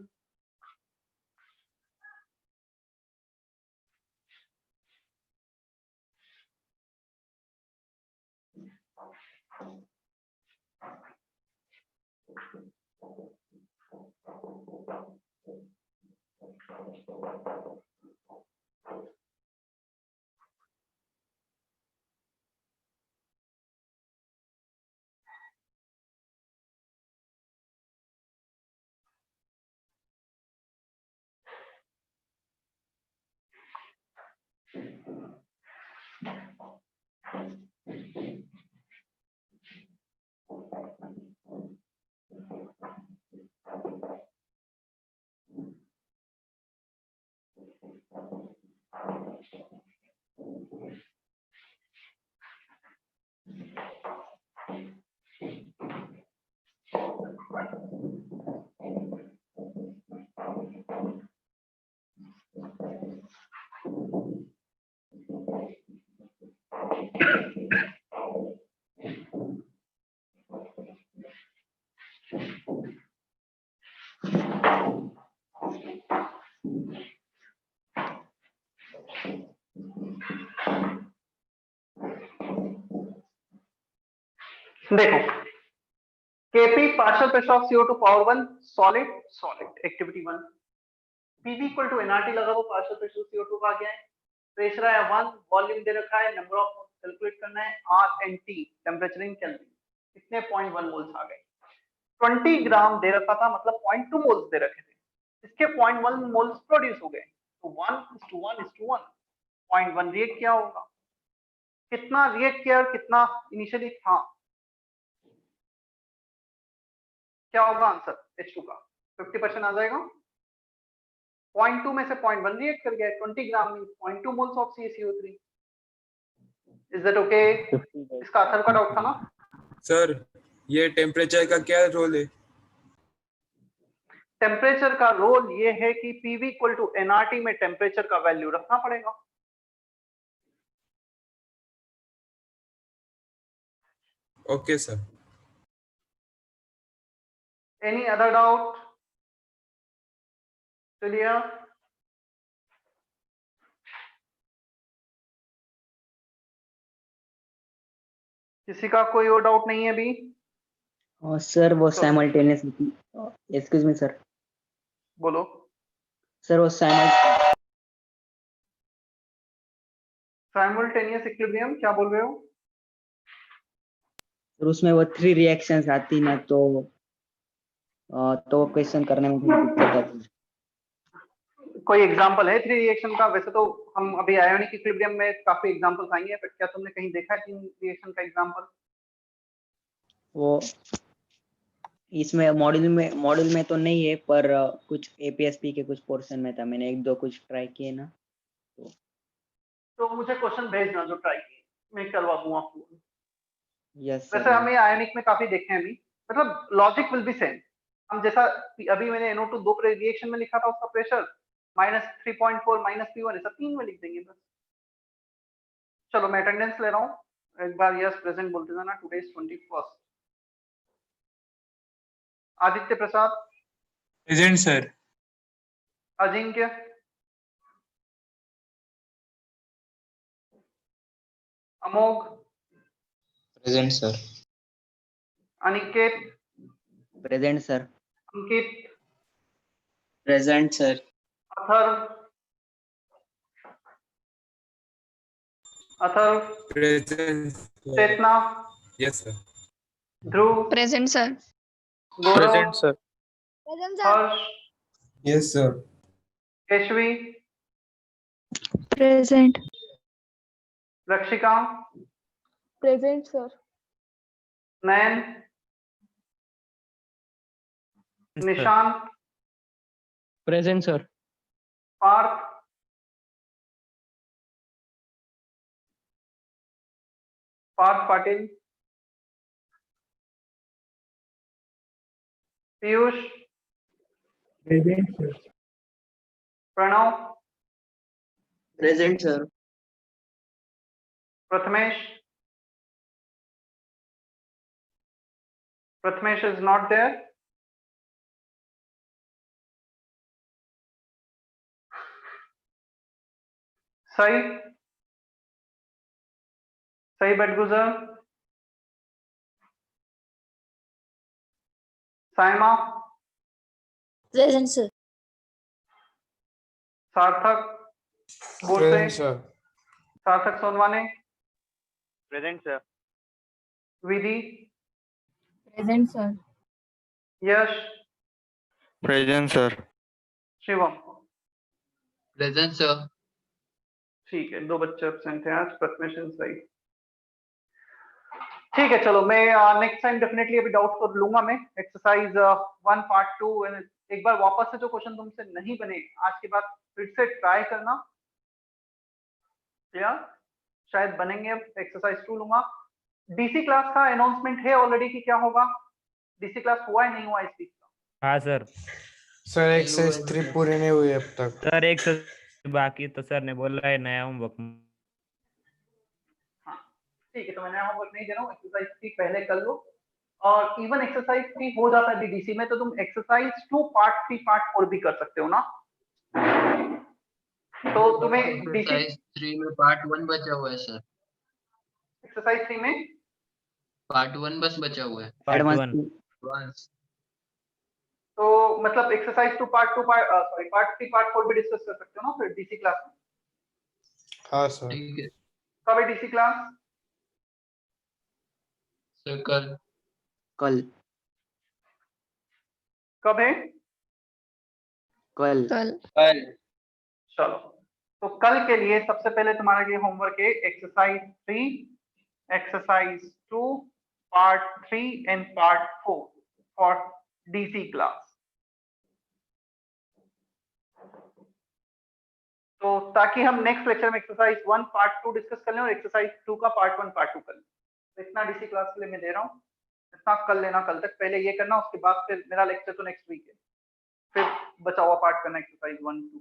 देखो Kp partial pressure of CO2 power 1 solid activity 1 Pv equal to nRT लगा दो, partial pressure CO2 का क्या है, pressure है 1, volume दे रखा है, number of moles calculate करना है, R and T temperature in kelvin, कितने 0.1 मोल्स आ गए। 20 ग्राम दे रखा था, मतलब 0.2 मोल्स दे रखे थे, इसके 0.1 मोल्स प्रोड्यूस हो गए, तो 1:1:1 0.1 रिएक्ट किया होगा। कितना रिएक्ट किया और कितना इनिशियली था, क्या होगा आंसर H2 का 50% आ जाएगा। 0.2 में से 0.1 रिएक्ट कर गया, 20 ग्राम में 0.2 moles of CaCO3। Is that okay? इसका आंसर का डाउट था ना सर? ये टेम्परेचर का क्या रोल है? टेम्परेचर का रोल ये है कि Pv इक्वल टू nRT में टेम्परेचर का वैल्यू रखना पड़ेगा। Okay sir. Any other doubt? चलिए किसी का कोई और डाउट नहीं है अभी? सर वो तो- साइमल्टेनियस, एक्सक्यूज मी सर, बोलो। सर वो साइमल्टेनियस इक्विलिब्रियम क्या बोल रहे हो? सर उसमें वो 3 रिएक्शंस आती ना, तो क्वेश्चन करने में थोड़ी दिक्कत आती है। कोई एग्जांपल है 3 रिएक्शन का? वैसे तो हम अभी आयोनिक इक्विलिब्रियम में काफी एग्जांपल्स आएंगे, बट क्या तुमने कहीं देखा है 3 रिएक्शन का एग्जांपल? वो इसमें मॉड्यूल में तो नहीं है, पर कुछ एपीएसपी के कुछ पोर्शन में था, मैंने 1-2 कुछ ट्राई किए ना। तो मुझे क्वेश्चन भेजना जो ट्राई किए, मैं करवा दूंगा आपको। यस वैसे सर। हमें आयोनिक में काफी देखे हैं अभी, मतलब लॉजिक विल बी सेम। हम जैसा अभी मैंने NO2 दो रिएक्शन में लिखा था, उसका प्रेशर -3.4 -P1 ऐसा 3 में लिख देंगे बस। चलो मैं अटेंडेंस ले रहा हूँ, एक बार यस प्रेजेंट बोलते जाना। Today is 21st। Aditya Prasad present sir. Ajinkya Amogh present sir. Aniket present sir. Ankit present sir. Atharva present. Chetna yes sir. Dhruv present sir. Gaurav sir. Harsh yes sir. Keshavi present. Rakshika present sir. Nayan Nishant present sir. Parth Patil Piyush present sir. Pranav present sir. Prathamesh is not there. सही बटगुजर Saima present sir. सार्थक Borse present sir. Sarthak Sonawane present sir. Vidhi present sir. Yash present sir. Shivam present sir. ठीक है, 2 बच्चे absent हैं आज। प्रथमेश सही। ठीक है, चलो मैं नेक्स्ट टाइम डेफिनेटली अभी डाउट कर लूंगा मैं। एक्सरसाइज 1 पार्ट 2 एक बार वापस से जो क्वेश्चन तुमसे नहीं बने आज के बाद फिर से ट्राई करना, या शायद बनेंगे। अब एक्सरसाइज 2 लूंगा। डीसी क्लास का अनाउंसमेंट है ऑलरेडी कि क्या होगा? डीसी क्लास हुआ है नहीं हुआ इस वीक का? हाँ सर। सर एक्सरसाइज 3 पूरी नहीं हुई अब तक। सर एक बाकी तो सर ने बोला है नया होमवर्क। हाँ ठीक है, तो मैं नया होमवर्क नहीं दे रहा हूँ। एक्सरसाइज 3 पहले कर लो, और इवन एक्सरसाइज 3 हो जाता है डीसी में तो तुम एक्सरसाइज 2 पार्ट 3 पार्ट 4 भी कर सकते हो ना। तो तुम्हें डीसी एक्सरसाइज 3 में पार्ट 1 बचा हुआ है सर। एक्सरसाइज 3 में पार्ट 1 बस बचा हुआ है। Advance advance. तो मतलब exercise 2 part 2 sorry part 3 part 4 भी डिस्कस कर सकते हो ना फिर डीसी क्लास में। हाँ सर। ठीक है कब है डीसी क्लास? सर। कल। कल कब है? कल कल। कल। चलो, तो कल के लिए सबसे पहले तुम्हारा ये होमवर्क है exercise 3 exercise 2 part 3 and part 4 for DC class. तो ताकि हम नेक्स्ट लेक्चर में एक्सरसाइज 1 पार्ट 2 डिस्कस कर लें और एक्सरसाइज 2 का पार्ट 1 पार्ट 2 कर लें। तो इतना डीसी क्लास के लिए मैं दे रहा हूँ, इतना कर लेना कल तक। पहले ये करना, उसके बाद फिर मेरा लेक्चर तो नेक्स्ट वीक है, फिर बचा हुआ पार्ट करना एक्सरसाइज 1 2।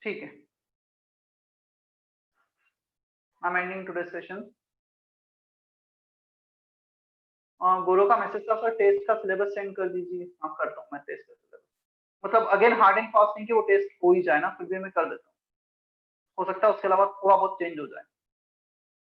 ठीक है, I am ending today session. गोरो का मैसेज था सर, टेस्ट का सिलेबस सेंड कर दीजिए। हाँ करता हूँ मैं टेस्ट का सिलेबस, मतलब अगेन हार्ड एंड फास्ट नहीं कि वो टेस्ट हो ही जाए ना, फिर भी मैं कर देता हूँ, हो सकता है उसके अलावा थोड़ा बहुत चेंज हो जाए।